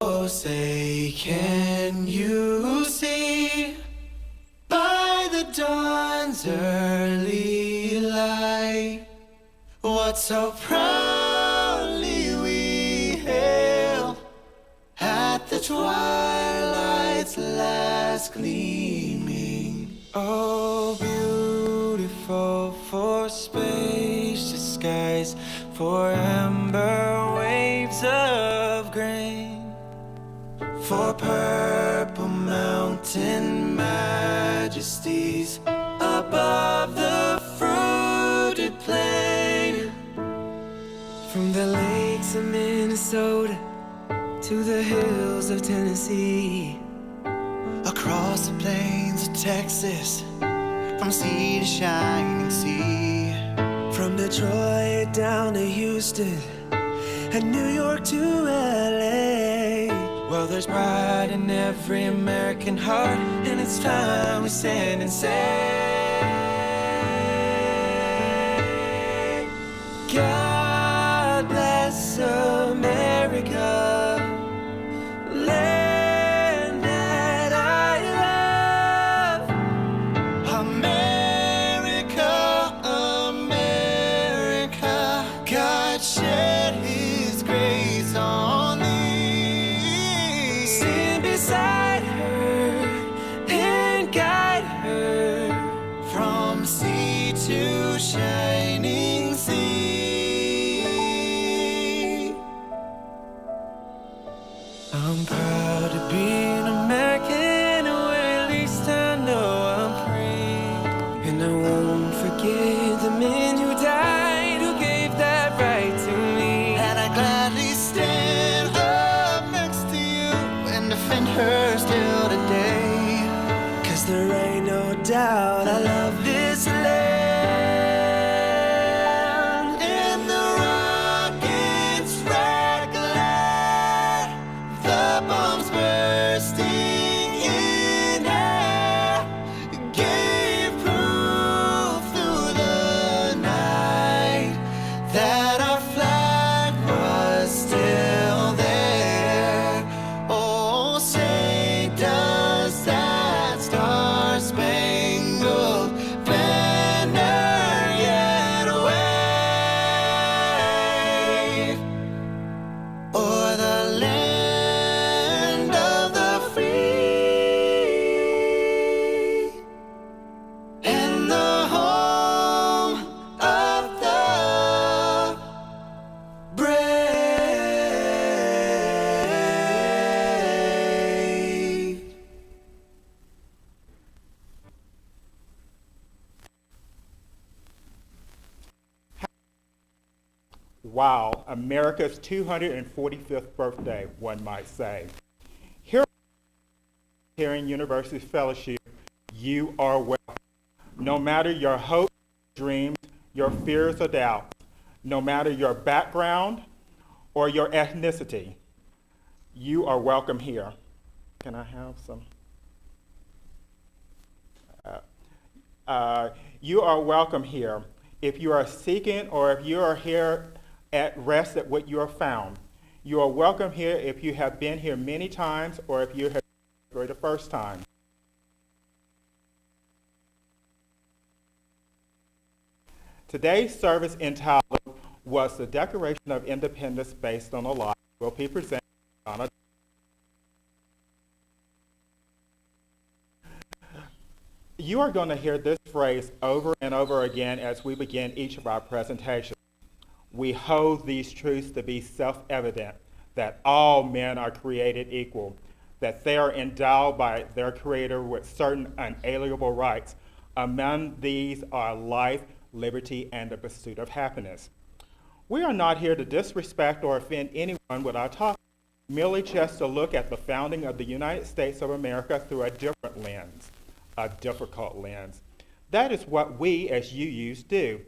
Oh, say, can you see by the dawn's early light what so proudly we hailed at the twilight's last gleaming? Oh, beautiful for spacious skies, for amber waves of grain, for purple mountain majesties above the fruited plain. From the lakes of Minnesota to the hills of Tennessee, across the plains of Texas, from sea to shining sea, from Detroit down to Houston and New York to LA. Well, there's pride in every American heart, and it's time we stand and say, God bless America, land that I love. America, America, God shed His grace on thee. Stand beside her and guide her from sea to shining sea. I'm proud to be an American, or at least I know I'm free. And I won't forget the men who died, who gave that right to me. And I gladly stand up next to you and defend her still today. 'Cause there ain't no doubt I love this land. And the rockets crackling, the bombs bursting in air, gave proof through the night that our flag was still there. Oh, say does that star-spangled banner yet wave o'er the land of the free and the home of the brave. Wow, America's 245th birthday, one might say. Here in University Fellowship, you are welcome. No matter your hopes, dreams, your fears or doubts, no matter your background or your ethnicity, you are welcome here. Can I have some? You are welcome here. If you are seeking or if you are here at rest at what you have found, you are welcome here if you have been here many times or if you have been for the first time. Today's service entitled was the Declaration of Independence based on a lie will be presented by Donna. You are going to hear this phrase over and over again as we begin each of our presentations. We hold these truths to be self-evident, that all men are created equal, that they are endowed by their Creator with certain unalienable rights. Among these are life, liberty, and the pursuit of happiness. We are not here to disrespect or offend anyone with our talk, merely just to look at the founding of the United States of America through a different lens, a difficult lens. That is what we as UUs do.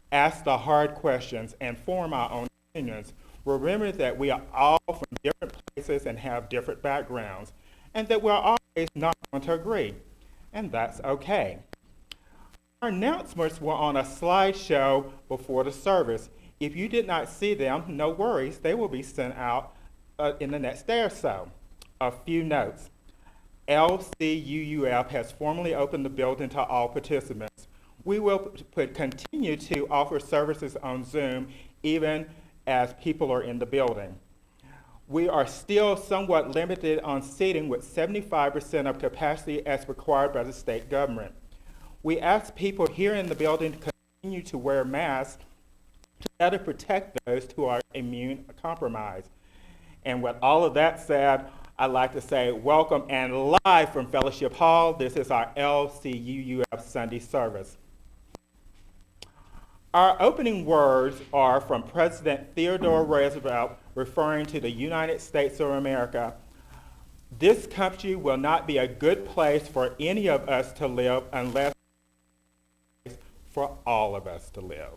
Ask the hard questions and form our own opinions. Remember that we are all from different places and have different backgrounds, and that we're always not going to agree, and that's okay. Our announcements were on a slideshow before the service. If you did not see them, no worries, they will be sent out in the next day or so. A few notes. LCUUF has formally opened the building to all participants. We will continue to offer services on Zoom even as people are in the building. We are still somewhat limited on seating with 75% of capacity as required by the state government. We ask people here in the building to continue to wear masks to better protect those who are immune compromised. And with all of that said, I'd like to say welcome and live from Fellowship Hall. This is our LCUUF Sunday service. Our opening words are from President Theodore Roosevelt referring to the United States of America. This country will not be a good place for any of us to live unless it's a place for all of us to live.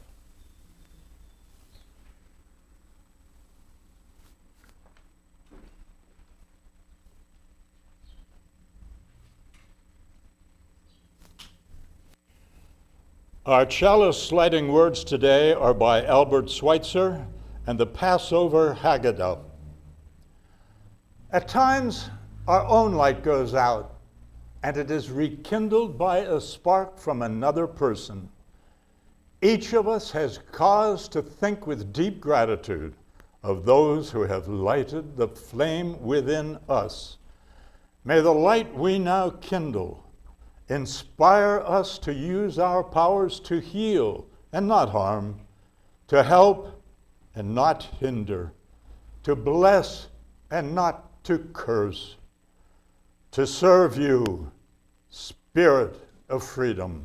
Our chalice sliding words today are by Albert Schweitzer and the Passover Haggadah. At times, our own light goes out, and it is rekindled by a spark from another person. Each of us has cause to think with deep gratitude of those who have lighted the flame within us. May the light we now kindle inspire us to use our powers to heal and not harm, to help and not hinder, to bless and not to curse, to serve you, Spirit of freedom.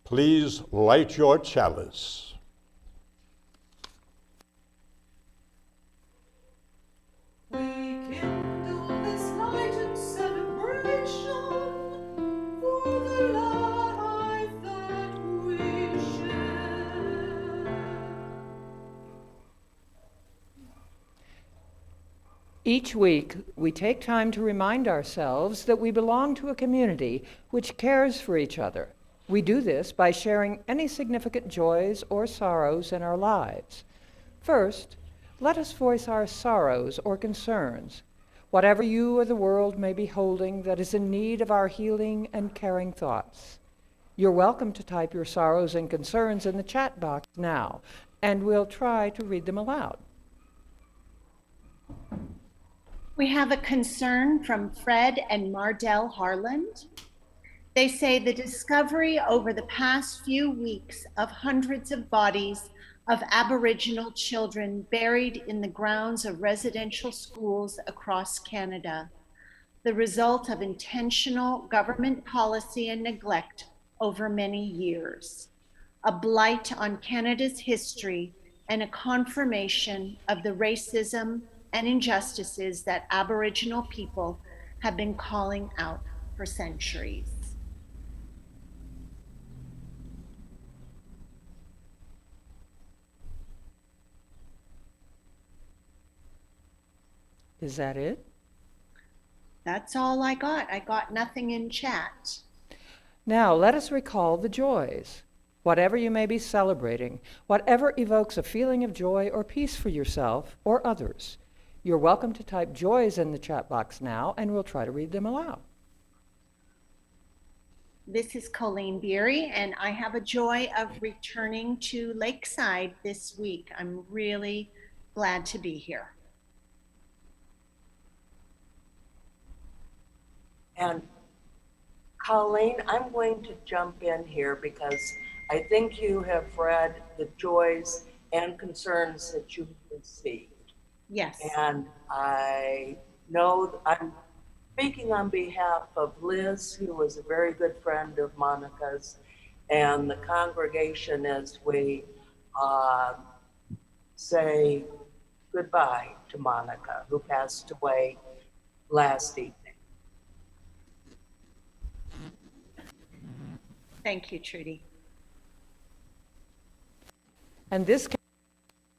Please light your chalice. Each week, we take time to remind ourselves that we belong to a community which cares for each other. We do this by sharing any significant joys or sorrows in our lives. First, let us voice our sorrows or concerns, whatever you or the world may be holding that is in need of our healing and caring thoughts. You're welcome to type your sorrows and concerns in the chat box now, and we'll try to read them aloud. We have a concern from Fred and Mardell Harland. They say the discovery over the past few weeks of hundreds of bodies of Aboriginal children buried in the grounds of residential schools across Canada, the result of intentional government policy and neglect over many years, a blight on Canada's history and a confirmation of the racism and injustices that Aboriginal people have been calling out for centuries. Is that it? That's all I got. I got nothing in chat. Now, let us recall the joys. Whatever you may be celebrating, whatever evokes a feeling of joy or peace for yourself or others, you're welcome to type joys in the chat box now, and we'll try to read them aloud. This is Colleen Beery, and I have a joy of returning to Lakeside this week. I'm really glad to be here. And Colleen, I'm going to jump in here because I think you have read the joys and concerns that you've received. Yes. And I know I'm speaking on behalf of Liz, who was a very good friend of Monica's, and the congregation as we say goodbye to Monica, who passed away last evening. Thank you, Trudy. And this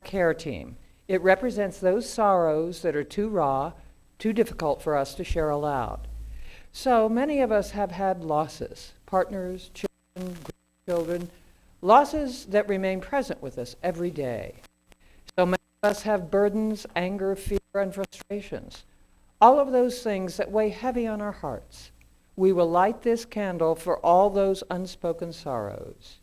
care team, it represents those sorrows that are too raw, too difficult for us to share aloud. So many of us have had losses, partners, children, grandchildren, losses that remain present with us every day. So many us have burdens, anger, fear, and frustrations. All of those things that weigh heavy on our hearts. We will light this candle for all those unspoken sorrows.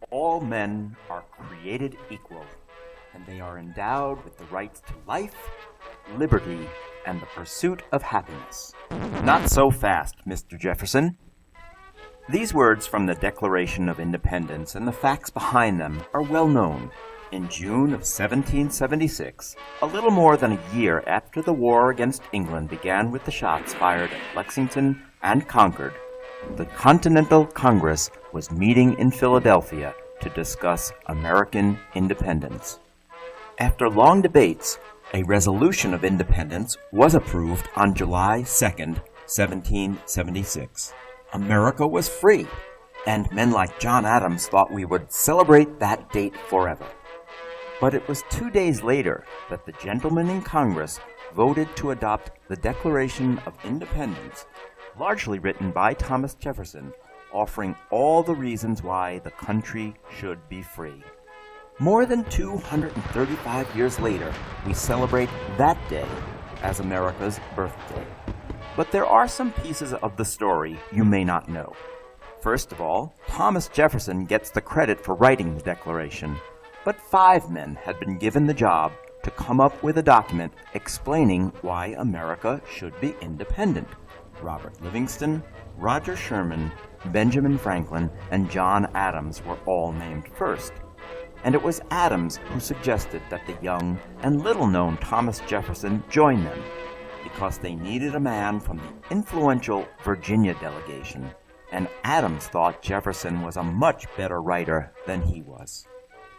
All men are created equal, and they are endowed with the rights to life, liberty, and the pursuit of happiness. Not so fast, Mr. Jefferson. These words from the Declaration of Independence and the facts behind them are well known. In June of 1776, a little more than a year after the war against England began with the shots fired at Lexington and Concord, the Continental Congress was meeting in Philadelphia to discuss American independence. After long debates, a resolution of independence was approved on July 2nd, 1776. America was free, and men like John Adams thought we would celebrate that date forever. But it was 2 days later that the gentlemen in Congress voted to adopt the Declaration of Independence, largely written by Thomas Jefferson, offering all the reasons why the country should be free. More than 235 years later, we celebrate that day as America's birthday. But there are some pieces of the story you may not know. First of all, Thomas Jefferson gets the credit for writing the Declaration, but 5 men had been given the job to come up with a document explaining why America should be independent. Robert Livingston, Roger Sherman, Benjamin Franklin, and John Adams were all named first. And it was Adams who suggested that the young and little-known Thomas Jefferson join them, because they needed a man from the influential Virginia delegation, and Adams thought Jefferson was a much better writer than he was.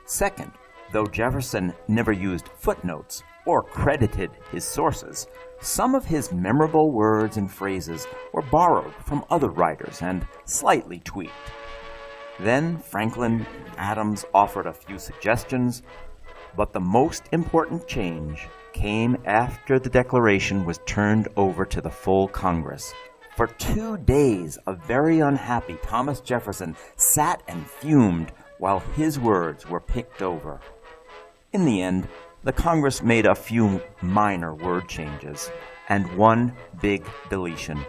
Second, though Jefferson never used footnotes or credited his sources, some of his memorable words and phrases were borrowed from other writers and slightly tweaked. Then Franklin and Adams offered a few suggestions, but the most important change came after the Declaration was turned over to the full Congress. For 2 days, a very unhappy Thomas Jefferson sat and fumed while his words were picked over. In the end, the Congress made a few minor word changes and one big deletion.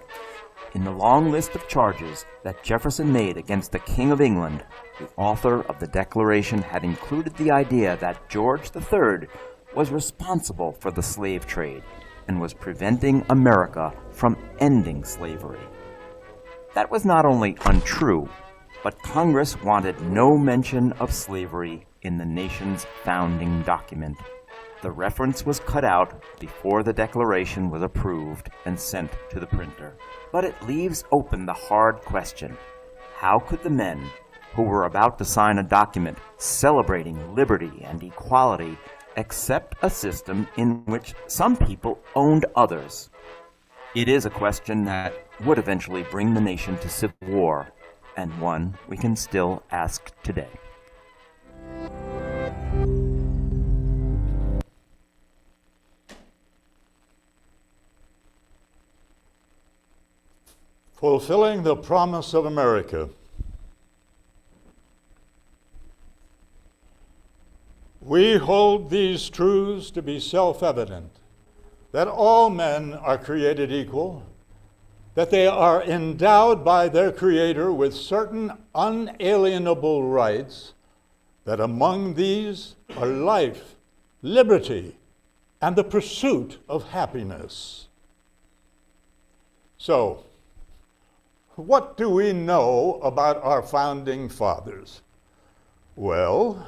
In the long list of charges that Jefferson made against the King of England, the author of the Declaration had included the idea that George III was responsible for the slave trade and was preventing America from ending slavery. That was not only untrue, but Congress wanted no mention of slavery in the nation's founding document. The reference was cut out before the Declaration was approved and sent to the printer. But it leaves open the hard question: how could the men who were about to sign a document celebrating liberty and equality accept a system in which some people owned others? It is a question that would eventually bring the nation to civil war, and one we can still ask today. Fulfilling the promise of America. We hold these truths to be self-evident, that all men are created equal, that they are endowed by their Creator with certain unalienable rights, that among these are life, liberty, and the pursuit of happiness. So, what do we know about our founding fathers? Well,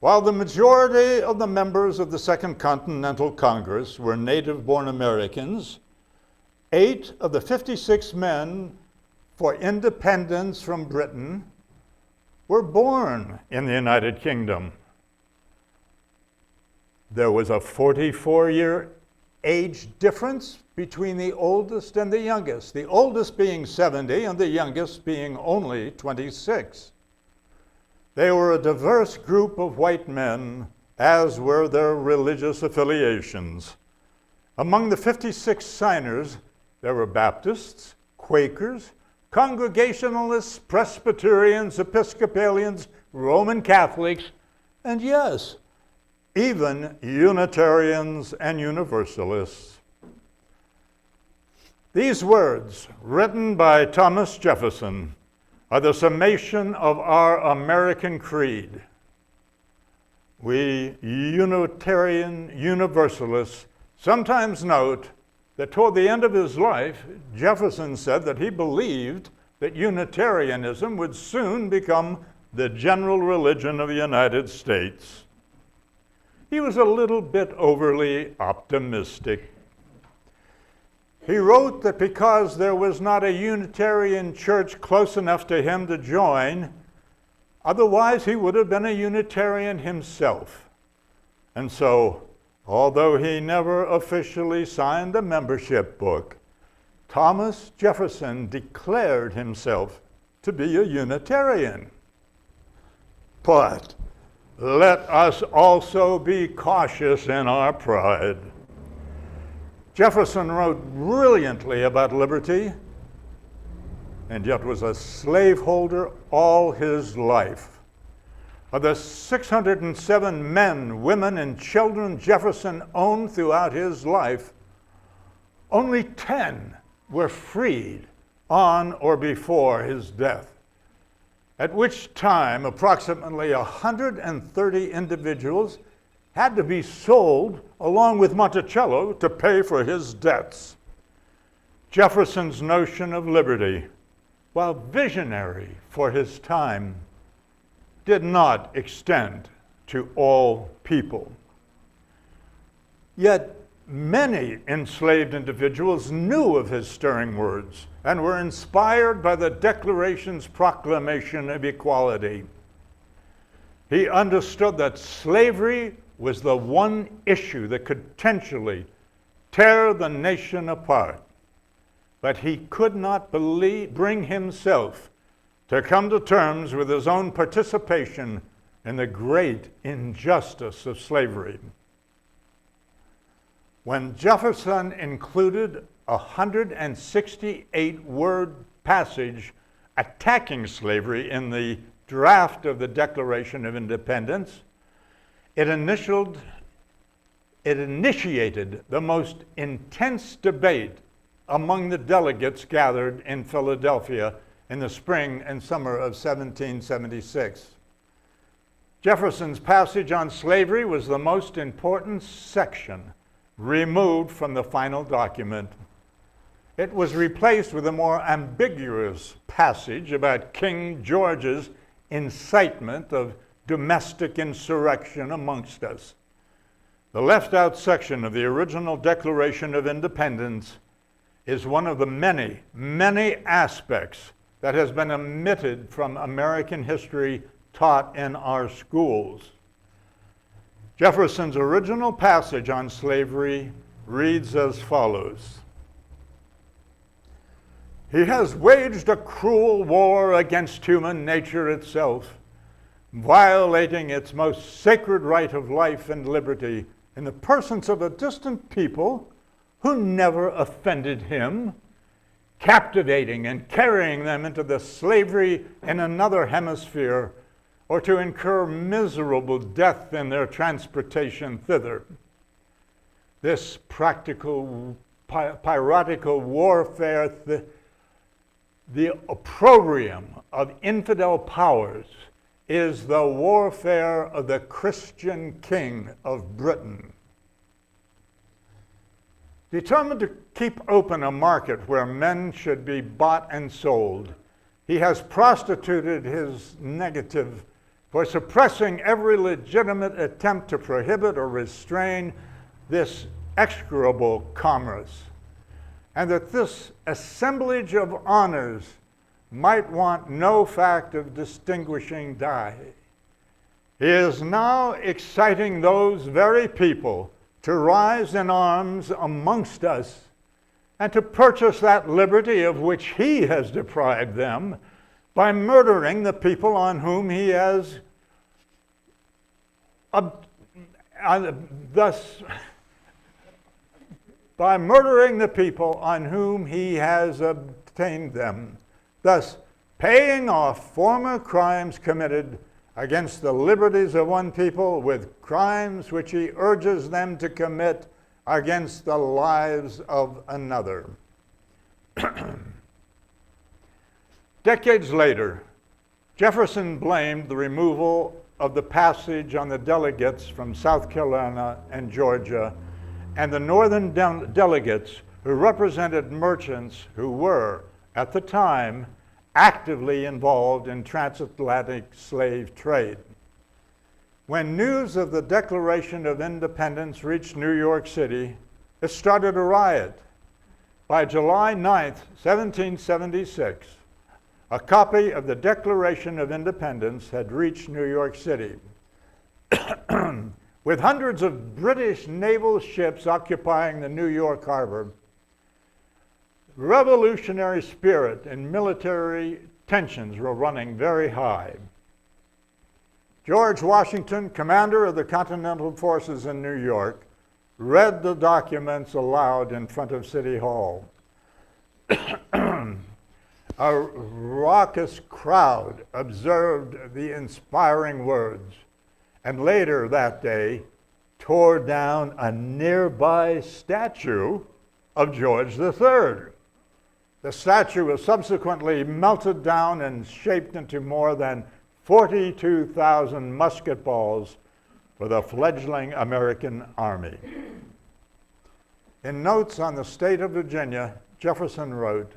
while the majority of the members of the Second Continental Congress were native-born Americans, 8 of the 56 men for independence from Britain were born in the United Kingdom. There was a 44-year age difference between the oldest and the youngest, the oldest being 70 and the youngest being only 26. They were a diverse group of white men, as were their religious affiliations. Among the 56 signers, there were Baptists, Quakers, Congregationalists, Presbyterians, Episcopalians, Roman Catholics, and yes, even Unitarians and Universalists. These words, written by Thomas Jefferson, are the summation of our American creed. We Unitarian Universalists sometimes note that toward the end of his life, Jefferson said that he believed that Unitarianism would soon become the general religion of the United States. He was a little bit overly optimistic. He wrote that because there was not a Unitarian church close enough to him to join, otherwise he would have been a Unitarian himself. And so, although he never officially signed a membership book, Thomas Jefferson declared himself to be a Unitarian. But let us also be cautious in our pride. Jefferson wrote brilliantly about liberty, and yet was a slaveholder all his life. Of the 607 men, women, and children Jefferson owned throughout his life, only 10 were freed on or before his death, at which time approximately 130 individuals had to be sold along with Monticello to pay for his debts. Jefferson's notion of liberty, while visionary for his time, did not extend to all people. Yet many enslaved individuals knew of his stirring words and were inspired by the Declaration's proclamation of equality. He understood that slavery was the one issue that could potentially tear the nation apart, but he could not bring himself to come to terms with his own participation in the great injustice of slavery. When Jefferson included a 168-word passage attacking slavery in the draft of the Declaration of Independence, it initiated the most intense debate among the delegates gathered in Philadelphia in the spring and summer of 1776. Jefferson's passage on slavery was the most important section removed from the final document. It was replaced with a more ambiguous passage about King George's incitement of domestic insurrection amongst us. The left-out section of the original Declaration of Independence is one of the many, many aspects that has been omitted from American history taught in our schools. Jefferson's original passage on slavery reads as follows: "He has waged a cruel war against human nature itself, violating its most sacred right of life and liberty in the persons of a distant people who never offended him, captivating and carrying them into the slavery in another hemisphere, or to incur miserable death in their transportation thither. This practical, piratical warfare, the opprobrium of infidel powers, is the warfare of the Christian king of Britain. Determined to keep open a market where men should be bought and sold, he has prostituted his negative for suppressing every legitimate attempt to prohibit or restrain this execrable commerce, and that this assemblage of honors might want no fact of distinguishing dye. He is now exciting those very people to rise in arms amongst us and to purchase that liberty of which he has deprived them by murdering the people on whom he has by murdering the people on whom he has obtained them, thus paying off former crimes committed against the liberties of one people with crimes which he urges them to commit against the lives of another. Decades later, Jefferson blamed the removal of the passage on the delegates from South Carolina and Georgia and the northern delegates who represented merchants who were, at the time, actively involved in transatlantic slave trade. When news of the Declaration of Independence reached New York City, it started a riot. By July 9th, 1776, a copy of the Declaration of Independence had reached New York City. With hundreds of British naval ships occupying the New York harbor, revolutionary spirit and military tensions were running very high. George Washington, commander of the Continental Forces in New York, read the documents aloud in front of City Hall. A raucous crowd observed the inspiring words, and later that day tore down a nearby statue of George III. The statue was subsequently melted down and shaped into more than 42,000 musket balls for the fledgling American Army. In notes on the state of Virginia, Jefferson wrote,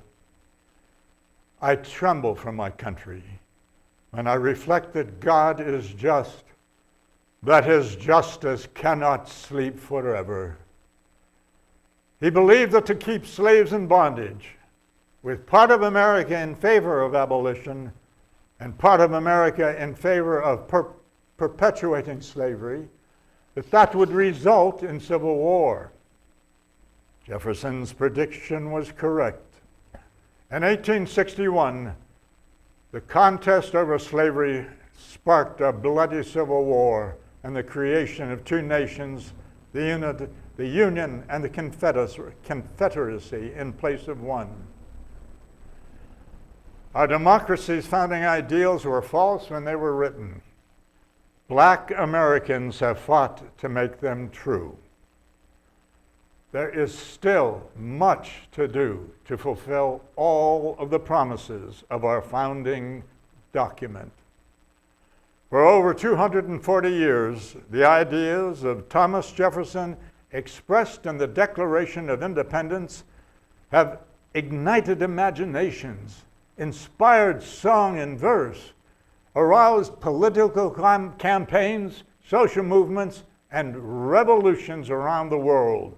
"I tremble for my country when I reflect that God is just, that his justice cannot sleep forever. He believed that to keep slaves in bondage, with part of America in favor of abolition and part of America in favor of perpetuating slavery, that would result in civil war. Jefferson's prediction was correct. In 1861, the contest over slavery sparked a bloody civil war and the creation of two nations, the Union and the Confederacy in place of one. Our democracy's founding ideals were false when they were written. Black Americans have fought to make them true. There is still much to do to fulfill all of the promises of our founding document. For over 240 years, the ideas of Thomas Jefferson expressed in the Declaration of Independence have ignited imaginations, inspired song and verse, aroused political campaigns, social movements, and revolutions around the world.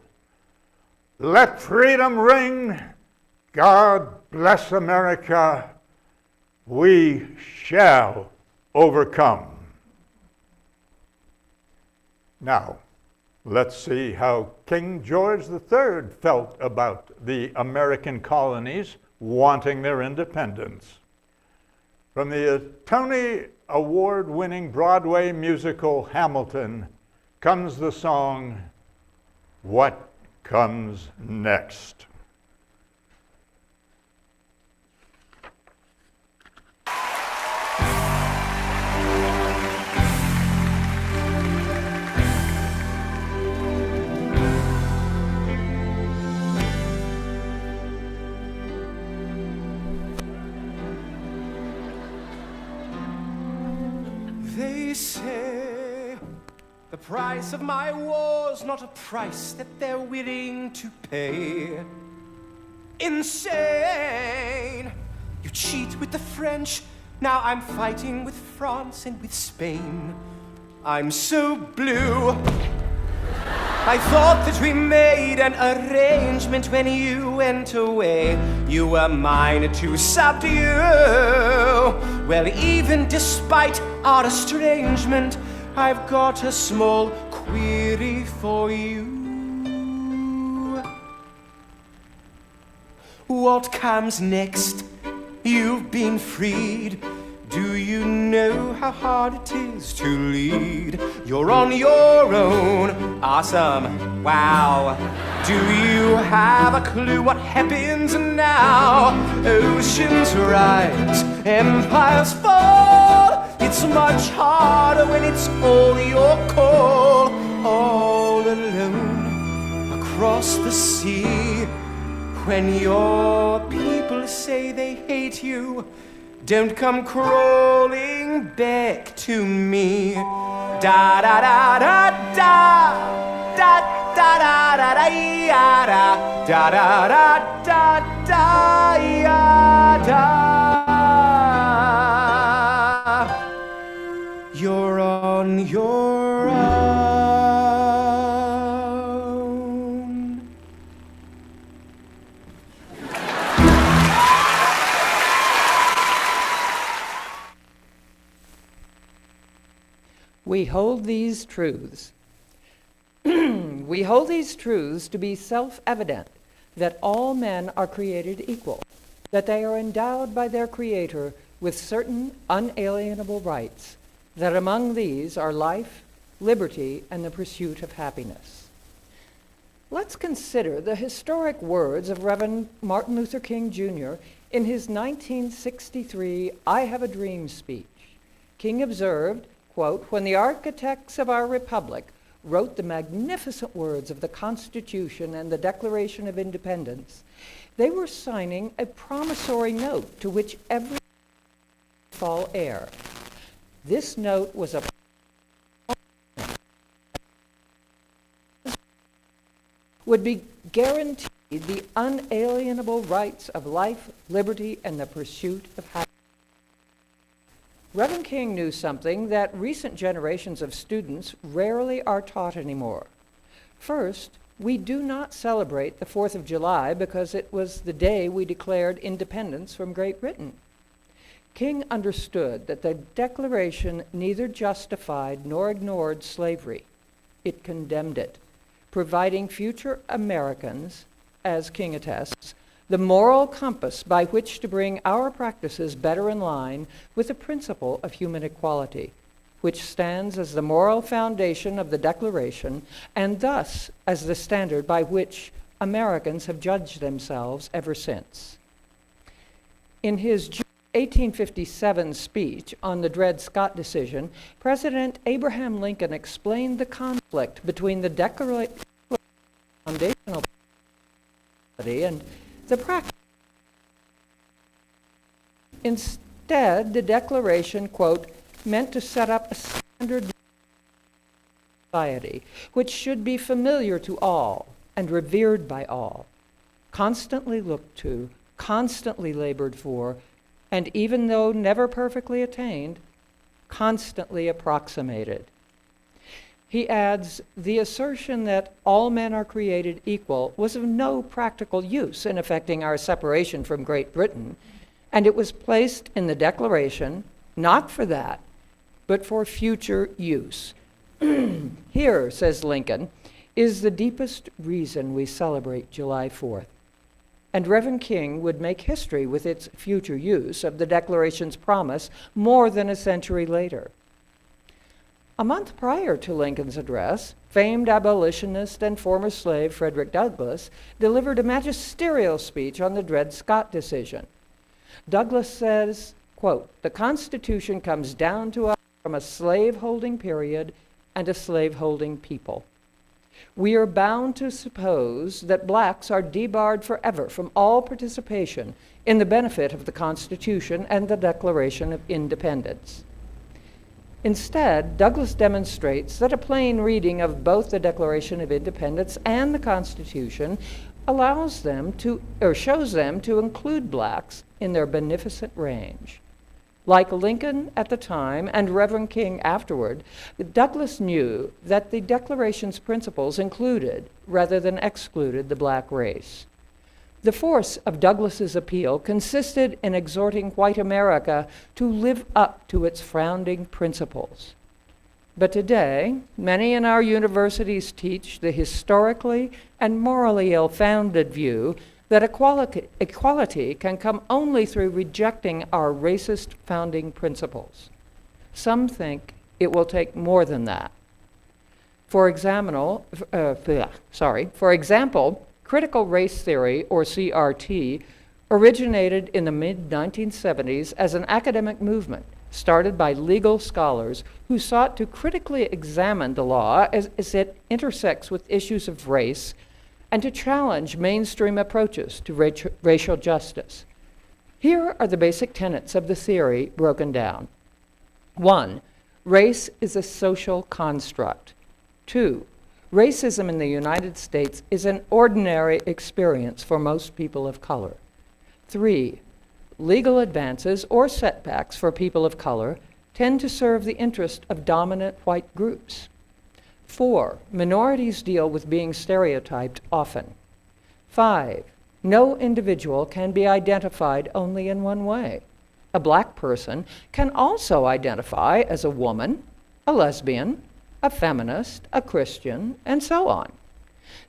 Let freedom ring. God bless America. We shall overcome. Now, let's see how King George III felt about the American colonies wanting their independence. From the Tony Award-winning Broadway musical Hamilton comes the song, "What Comes Next?" They say the price of my war's not a price that they're willing to pay. Insane! You cheat with the French, now I'm fighting with France and with Spain. I'm so blue. I thought that we made an arrangement when you went away. You were mine to subdue. Well, even despite our estrangement, I've got a small query for you. What comes next? You've been freed. Do you know how hard it is to lead? You're on your own. Awesome. Wow. Do you have a clue what happens now? Oceans rise, empires fall. It's much harder when it's all your call. All alone across the sea. When your people say they hate you, don't come crawling back to me. Da da da da da da da da da da da da da da da da. You're on your own. We hold these truths. We hold these truths to be self-evident, that all men are created equal, that they are endowed by their Creator with certain unalienable rights, that among these are life, liberty, and the pursuit of happiness. Let's consider the historic words of Reverend Martin Luther King Jr. in his 1963 I Have a Dream speech. King observed, quote, "When the architects of our republic wrote the magnificent words of the Constitution and the Declaration of Independence, they were signing a promissory note to which every fall heir. This note was a would be guaranteed the unalienable rights of life, liberty, and the pursuit of happiness." Reverend King knew something that recent generations of students rarely are taught anymore. First, we do not celebrate the 4th of July because it was the day we declared independence from Great Britain. King understood that the Declaration neither justified nor ignored slavery. It condemned it, providing future Americans, as King attests, the moral compass by which to bring our practices better in line with the principle of human equality, which stands as the moral foundation of the Declaration and thus as the standard by which Americans have judged themselves ever since. In his June 1857 speech on the Dred Scott decision, President Abraham Lincoln explained the conflict between the Declaration foundational and the practice. Instead, the Declaration, quote, meant to set up a standard society which should be familiar to all and revered by all, constantly looked to, constantly labored for, and even though never perfectly attained, constantly approximated. He adds, the assertion that all men are created equal was of no practical use in effecting our separation from Great Britain, and it was placed in the Declaration, not for that, but for future use. Here, says Lincoln, is the deepest reason we celebrate July 4th. And Reverend King would make history with its future use of the Declaration's promise more than a century later. A month prior to Lincoln's address, famed abolitionist and former slave Frederick Douglass delivered a magisterial speech on the Dred Scott decision. Douglass says, quote, "The Constitution comes down to us from a slave-holding period and a slave-holding people. We are bound to suppose that blacks are debarred forever from all participation in the benefit of the Constitution and the Declaration of Independence." Instead, Douglass demonstrates that a plain reading of both the Declaration of Independence and the Constitution allows them to, or shows them to include blacks in their beneficent range. Like Lincoln at the time and Reverend King afterward, Douglass knew that the Declaration's principles included, rather than excluded, the black race. The force of Douglass's appeal consisted in exhorting white America to live up to its founding principles. But today, many in our universities teach the historically and morally ill-founded view that equality can come only through rejecting our racist founding principles. Some think it will take more than that. For example, critical race theory, or CRT, originated in the mid-1970s as an academic movement started by legal scholars who sought to critically examine the law as it intersects with issues of race and to challenge mainstream approaches to racial justice. Here are the basic tenets of the theory broken down. 1. Race is a social construct. 2. Racism in the United States is an ordinary experience for most people of color. 3. Legal advances or setbacks for people of color tend to serve the interest of dominant white groups. 4. Minorities deal with being stereotyped often. 5. No individual can be identified only in one way. A black person can also identify as a woman, a lesbian, a feminist, a Christian, and so on.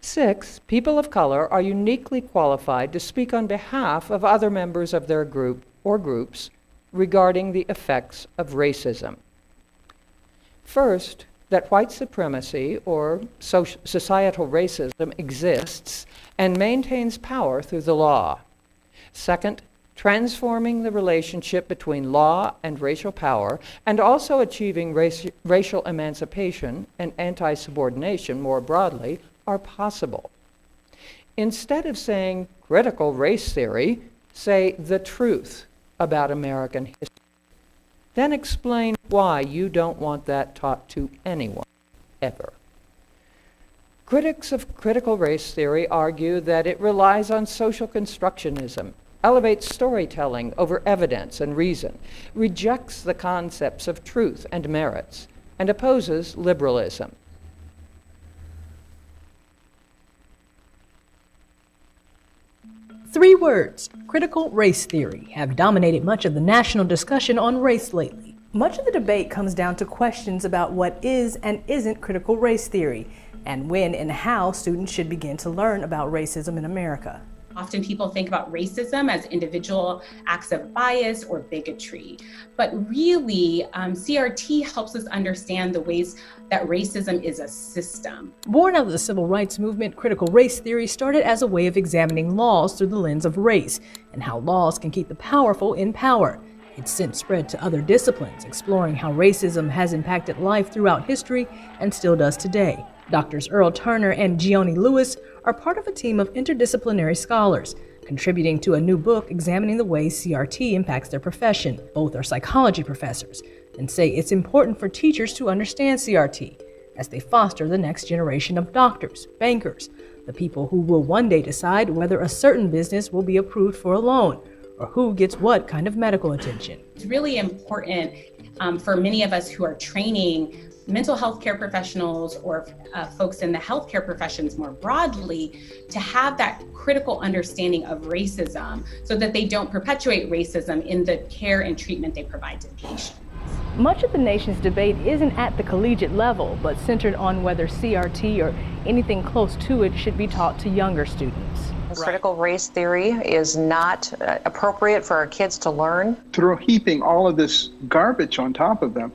6. People of color are uniquely qualified to speak on behalf of other members of their group or groups regarding the effects of racism. First, that white supremacy or societal racism exists and maintains power through the law. Second, transforming the relationship between law and racial power, and also achieving racial emancipation and anti-subordination more broadly, are possible. Instead of saying critical race theory, say the truth about American history. Then explain why you don't want that taught to anyone, ever. Critics of critical race theory argue that it relies on social constructionism, elevates storytelling over evidence and reason, rejects the concepts of truth and merits, and opposes liberalism. Three words, critical race theory, have dominated much of the national discussion on race lately. Much of the debate comes down to questions about what is and isn't critical race theory, and when and how students should begin to learn about racism in America. Often people think about racism as individual acts of bias or bigotry, but really CRT helps us understand the ways that racism is a system. Born out of the civil rights movement, critical race theory started as a way of examining laws through the lens of race and how laws can keep the powerful in power. It's since spread to other disciplines, exploring how racism has impacted life throughout history and still does today. Doctors Earl Turner and Gioni Lewis are part of a team of interdisciplinary scholars, contributing to a new book examining the ways CRT impacts their profession. Both are psychology professors and say it's important for teachers to understand CRT as they foster the next generation of doctors, bankers, the people who will one day decide whether a certain business will be approved for a loan or who gets what kind of medical attention. It's really important for many of us who are training mental health care professionals or folks in the healthcare professions more broadly to have that critical understanding of racism so that they don't perpetuate racism in the care and treatment they provide to patients. Much of the nation's debate isn't at the collegiate level, but centered on whether CRT or anything close to it should be taught to younger students. Critical race theory is not appropriate for our kids to learn. Through heaping all of this garbage on top of them,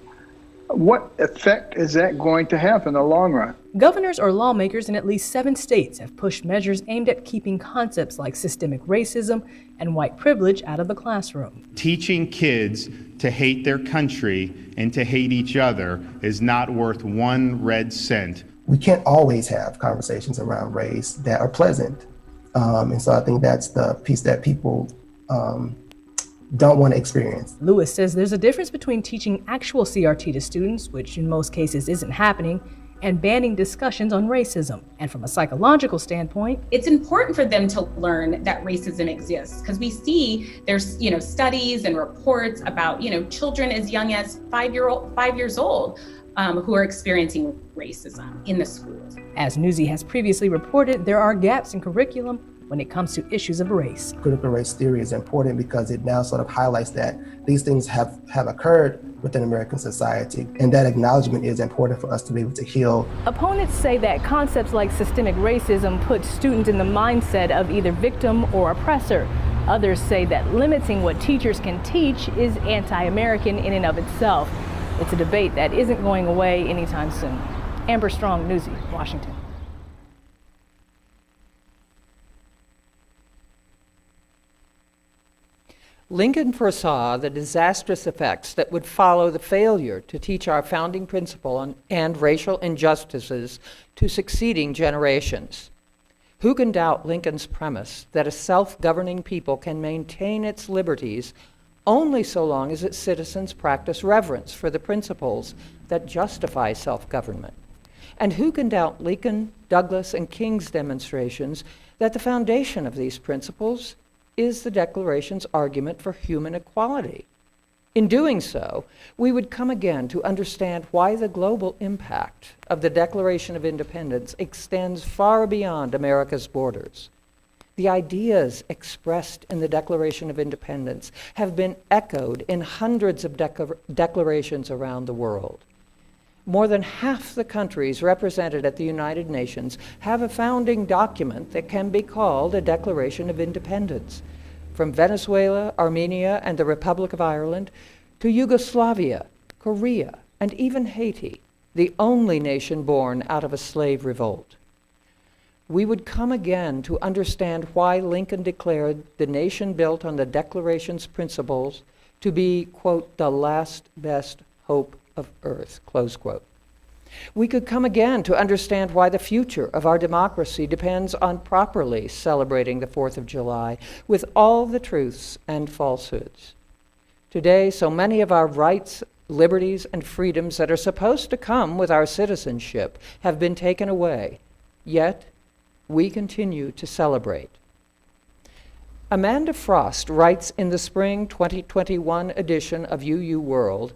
what effect is that going to have in the long run? Governors or lawmakers in at least 7 states have pushed measures aimed at keeping concepts like systemic racism and white privilege out of the classroom. Teaching kids to hate their country and to hate each other is not worth 1 red cent. We can't always have conversations around race that are pleasant. And so I think that's the piece that people don't want to experience. Lewis says there's a difference between teaching actual CRT to students, which in most cases isn't happening, and banning discussions on racism. And from a psychological standpoint, it's important for them to learn that racism exists because we see there's studies and reports about children as young as 5 years old who are experiencing racism in the schools. As Newsy has previously reported, there are gaps in curriculum when it comes to issues of race. Critical race theory is important because it now sort of highlights that these things have occurred within American society, and that acknowledgement is important for us to be able to heal. Opponents say that concepts like systemic racism put students in the mindset of either victim or oppressor. Others say that limiting what teachers can teach is anti-American in and of itself. It's a debate that isn't going away anytime soon. Amber Strong, Newsy, Washington. Lincoln foresaw the disastrous effects that would follow the failure to teach our founding principle and racial injustices to succeeding generations. Who can doubt Lincoln's premise that a self-governing people can maintain its liberties only so long as its citizens practice reverence for the principles that justify self-government? And who can doubt Lincoln, Douglas, and King's demonstrations that the foundation of these principles is the Declaration's argument for human equality? In doing so, we would come again to understand why the global impact of the Declaration of Independence extends far beyond America's borders. The ideas expressed in the Declaration of Independence have been echoed in hundreds of declarations around the world. More than half the countries represented at the United Nations have a founding document that can be called a Declaration of Independence. From Venezuela, Armenia, and the Republic of Ireland, to Yugoslavia, Korea, and even Haiti, the only nation born out of a slave revolt. We would come again to understand why Lincoln declared the nation built on the Declaration's principles to be, quote, the last best hope of earth, close quote. We could come again to understand why the future of our democracy depends on properly celebrating the 4th of July with all the truths and falsehoods. Today, so many of our rights, liberties, and freedoms that are supposed to come with our citizenship have been taken away, yet we continue to celebrate. Amanda Frost writes in the spring 2021 edition of UU World,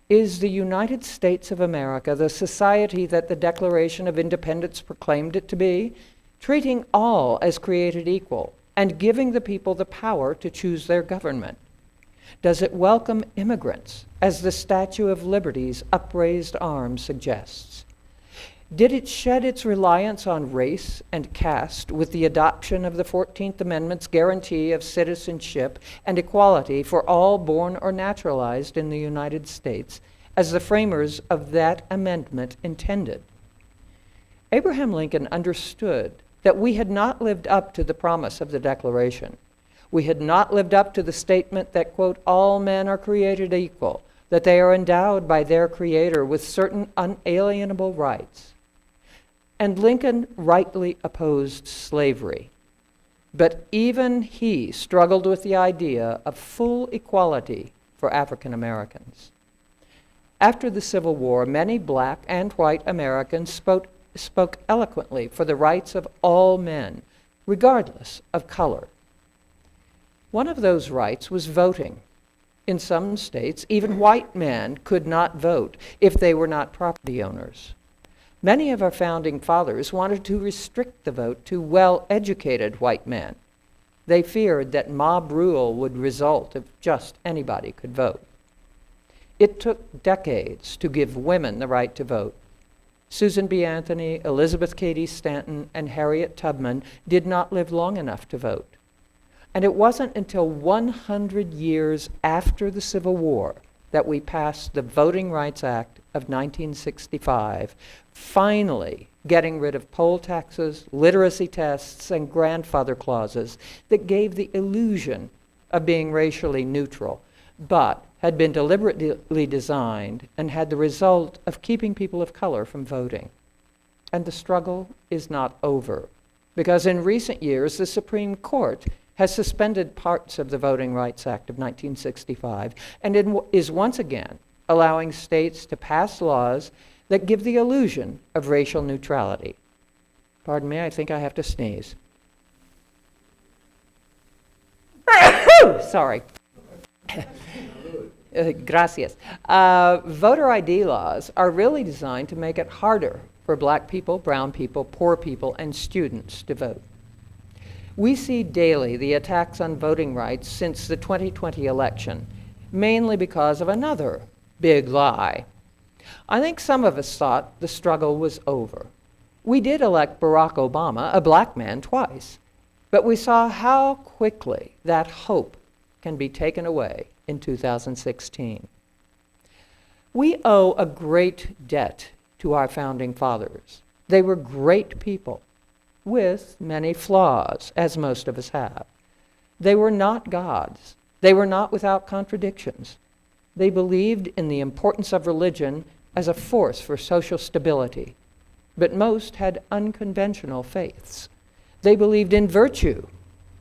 "Is the United States of America the society that the Declaration of Independence proclaimed it to be, treating all as created equal and giving the people the power to choose their government? Does it welcome immigrants, as the Statue of Liberty's upraised arm suggests? Did it shed its reliance on race and caste with the adoption of the 14th Amendment's guarantee of citizenship and equality for all born or naturalized in the United States, as the framers of that amendment intended?" Abraham Lincoln understood that we had not lived up to the promise of the Declaration. We had not lived up to the statement that, quote, all men are created equal, that they are endowed by their Creator with certain unalienable rights. And Lincoln rightly opposed slavery. But even he struggled with the idea of full equality for African Americans. After the Civil War, many black and white Americans spoke eloquently for the rights of all men, regardless of color. One of those rights was voting. In some states, even white men could not vote if they were not property owners. Many of our founding fathers wanted to restrict the vote to well-educated white men. They feared that mob rule would result if just anybody could vote. It took decades to give women the right to vote. Susan B. Anthony, Elizabeth Cady Stanton, and Harriet Tubman did not live long enough to vote. And it wasn't until 100 years after the Civil War that we passed the Voting Rights Act of 1965, finally getting rid of poll taxes, literacy tests, and grandfather clauses that gave the illusion of being racially neutral, but had been deliberately designed and had the result of keeping people of color from voting. And the struggle is not over, because in recent years, the Supreme Court has suspended parts of the Voting Rights Act of 1965 and is once again allowing states to pass laws that give the illusion of racial neutrality. Pardon me, I think I have to sneeze. Sorry. Gracias. Voter ID laws are really designed to make it harder for black people, brown people, poor people, and students to vote. We see daily the attacks on voting rights since the 2020 election, mainly because of another big lie. I think some of us thought the struggle was over. We did elect Barack Obama, a black man, twice, but we saw how quickly that hope can be taken away in 2016. We owe a great debt to our founding fathers. They were great people, with many flaws, as most of us have. They were not gods. They were not without contradictions. They believed in the importance of religion as a force for social stability, but most had unconventional faiths. They believed in virtue,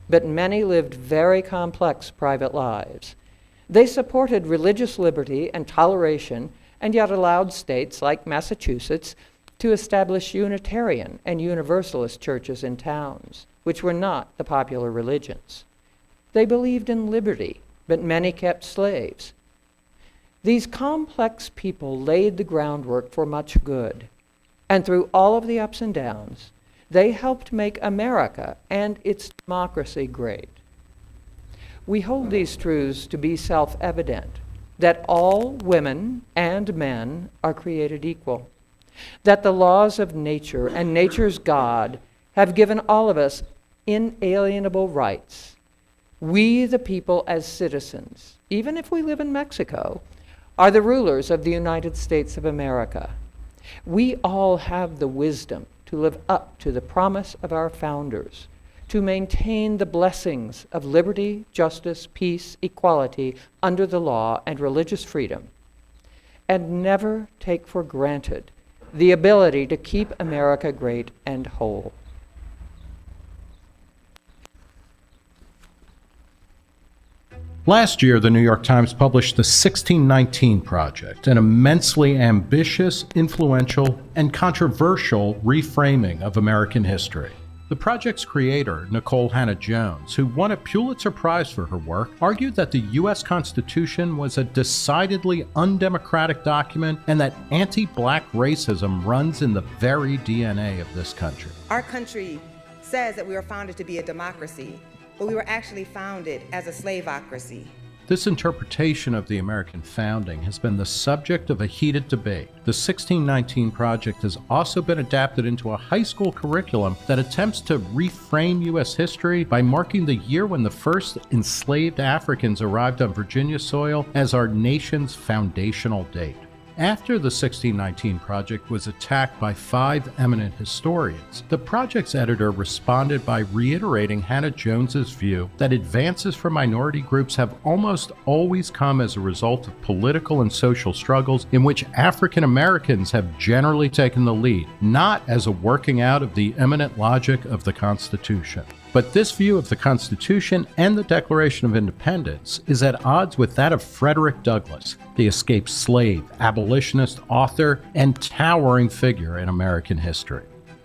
but many lived very complex private lives. They supported religious liberty and toleration, and yet allowed states like Massachusetts to establish Unitarian and Universalist churches in towns, which were not the popular religions. They believed in liberty, but many kept slaves. These complex people laid the groundwork for much good, and through all of the ups and downs, they helped make America and its democracy great. We hold these truths to be self-evident, that all women and men are created equal, that the laws of nature and nature's God have given all of us inalienable rights. We, the people as citizens, even if we live in Mexico, are the rulers of the United States of America. We all have the wisdom to live up to the promise of our founders, to maintain the blessings of liberty, justice, peace, equality under the law, and religious freedom, and never take for granted the ability to keep America great and whole. Last year, the New York Times published the 1619 Project, an immensely ambitious, influential, and controversial reframing of American history. The project's creator, Nicole Hannah-Jones, who won a Pulitzer Prize for her work, argued that the U.S. Constitution was a decidedly undemocratic document and that anti-black racism runs in the very DNA of this country. Our country says that we were founded to be a democracy, but we were actually founded as a slaveocracy. This interpretation of the American founding has been the subject of a heated debate. The 1619 Project has also been adapted into a high school curriculum that attempts to reframe U.S. history by marking the year when the first enslaved Africans arrived on Virginia soil as our nation's foundational date. After the 1619 Project was attacked by 5 eminent historians, the project's editor responded by reiterating Hannah-Jones's view that advances for minority groups have almost always come as a result of political and social struggles in which African Americans have generally taken the lead, not as a working out of the eminent logic of the Constitution. But this view of the Constitution and the Declaration of Independence is at odds with that of Frederick Douglass, the escaped slave, abolitionist, author, and towering figure in American history.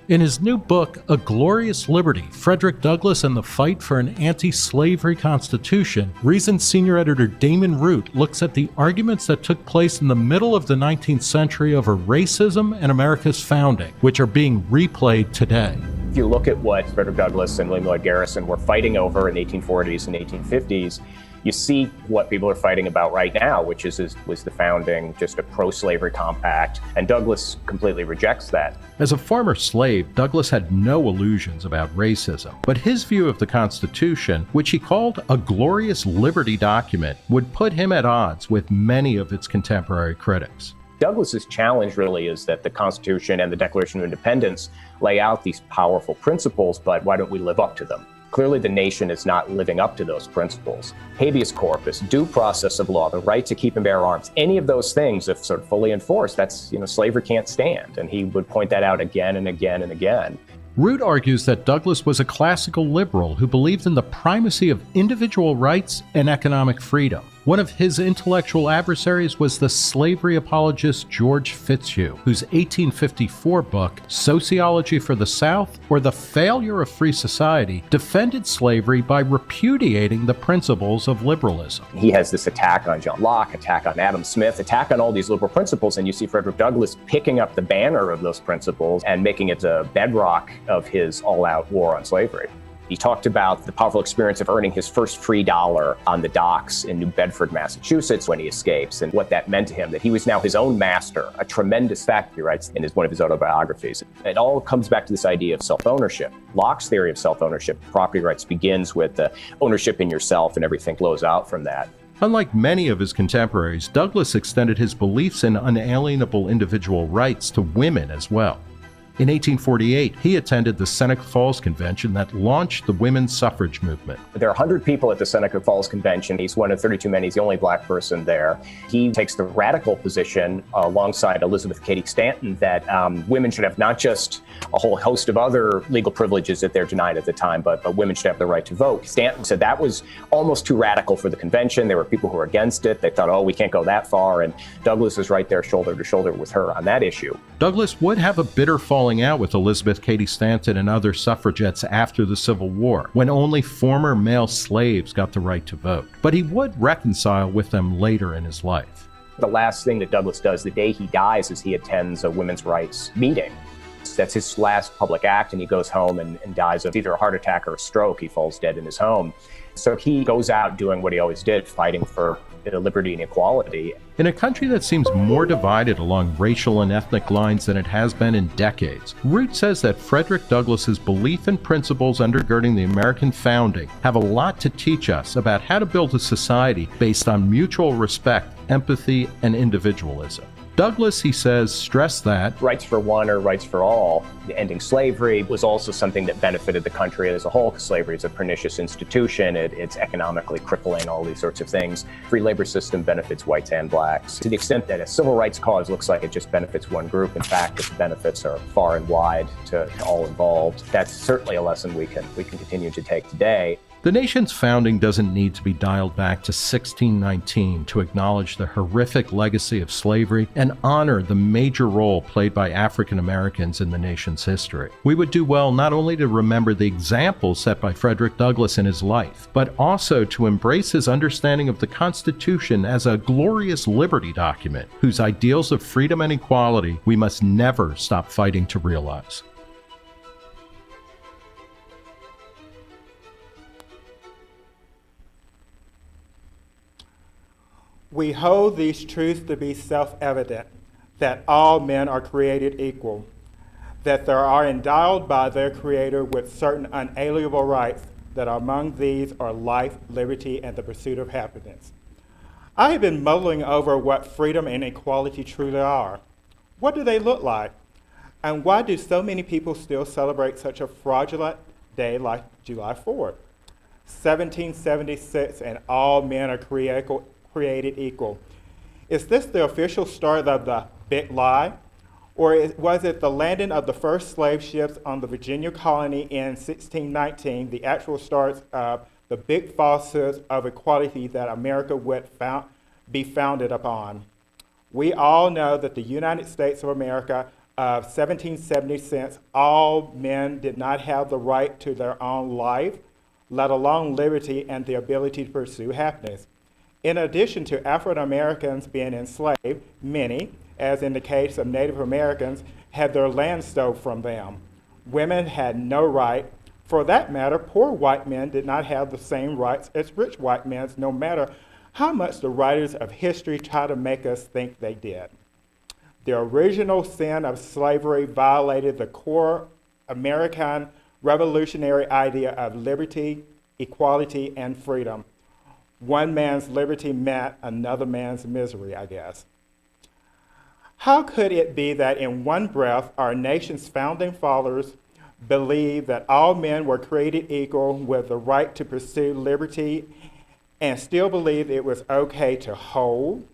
In his new book, A Glorious Liberty, Frederick Douglass and the Fight for an Anti-Slavery Constitution, Reason senior editor Damon Root looks at the arguments that took place in the middle of the 19th century over racism and America's founding, which are being replayed today. If you look at what Frederick Douglass and William Lloyd Garrison were fighting over in the 1840s and 1850s, you see what people are fighting about right now, which was the founding, just a pro-slavery compact, and Douglass completely rejects that. As a former slave, Douglass had no illusions about racism, but his view of the Constitution, which he called a glorious liberty document, would put him at odds with many of its contemporary critics. Douglass's challenge really is that the Constitution and the Declaration of Independence lay out these powerful principles, but why don't we live up to them? Clearly, the nation is not living up to those principles. Habeas corpus, due process of law, the right to keep and bear arms, any of those things, if sort of fully enforced, that's, slavery can't stand. And he would point that out again and again and again. Root argues that Douglass was a classical liberal who believed in the primacy of individual rights and economic freedom. One of his intellectual adversaries was the slavery apologist George Fitzhugh, whose 1854 book, Sociology for the South, or The Failure of Free Society, defended slavery by repudiating the principles of liberalism. He has this attack on John Locke, attack on Adam Smith, attack on all these liberal principles, and you see Frederick Douglass picking up the banner of those principles and making it a bedrock of his all-out war on slavery. He talked about the powerful experience of earning his first free dollar on the docks in New Bedford, Massachusetts when he escapes, and what that meant to him, that he was now his own master, a tremendous fact, he writes in one of his autobiographies. It all comes back to this idea of self-ownership. Locke's theory of self-ownership, property rights, begins with ownership in yourself, and everything flows out from that. Unlike many of his contemporaries, Douglass extended his beliefs in unalienable individual rights to women as well. In 1848, he attended the Seneca Falls Convention that launched the women's suffrage movement. There are 100 people at the Seneca Falls Convention. He's one of 32 men. He's the only black person there. He takes the radical position alongside Elizabeth Cady Stanton that women should have not just a whole host of other legal privileges that they're denied at the time, but women should have the right to vote. Stanton said that was almost too radical for the convention. There were people who were against it. They thought, oh, we can't go that far. And Douglass is right there shoulder to shoulder with her on that issue. Douglass would have a bitter falling out with Elizabeth Cady Stanton and other suffragettes after the Civil War, when only former male slaves got the right to vote. But he would reconcile with them later in his life. The last thing that Douglass does the day he dies is he attends a women's rights meeting. That's his last public act, and he goes home and dies of either a heart attack or a stroke. He falls dead in his home. So he goes out doing what he always did, fighting for liberty and equality. In a country that seems more divided along racial and ethnic lines than it has been in decades, Root says that Frederick Douglass's belief and principles undergirding the American founding have a lot to teach us about how to build a society based on mutual respect, empathy, and individualism. Douglass, he says, stressed that rights for one are rights for all. Ending slavery was also something that benefited the country as a whole, because slavery is a pernicious institution. It's economically crippling, all these sorts of things. Free labor system benefits whites and blacks. To the extent that a civil rights cause looks like it just benefits one group, in fact, its benefits are far and wide to all involved. That's certainly a lesson we can continue to take today. the nation's founding doesn't need to be dialed back to 1619 to acknowledge the horrific legacy of slavery and honor the major role played by African Americans in the nation's history. We would do well not only to remember the examples set by Frederick Douglass in his life, but also to embrace his understanding of the Constitution as a glorious liberty document whose ideals of freedom and equality we must never stop fighting to realize. We hold these truths to be self-evident, that all men are created equal, that they are endowed by their Creator with certain unalienable rights, that among these are life, liberty, and the pursuit of happiness. I have been muddling over what freedom and equality truly are. What do they look like? And why do so many people still celebrate such a fraudulent day like July 4th? 1776, and all men are created equal. Is this the official start of the big lie? Or was it the landing of the first slave ships on the Virginia colony in 1619, the actual start of the big falsehoods of equality that America would be founded upon? We all know that the United States of America of 1776, all men did not have the right to their own life, let alone liberty and the ability to pursue happiness. In addition to African Americans being enslaved, many, as in the case of Native Americans, had their land stolen from them. Women had no right. For that matter, poor white men did not have the same rights as rich white men, no matter how much the writers of history try to make us think they did. The original sin of slavery violated the core American revolutionary idea of liberty, equality, and freedom. One man's liberty meant another man's misery, I guess. How could it be that in one breath our nation's founding fathers believed that all men were created equal with the right to pursue liberty and still believe it was okay to hold,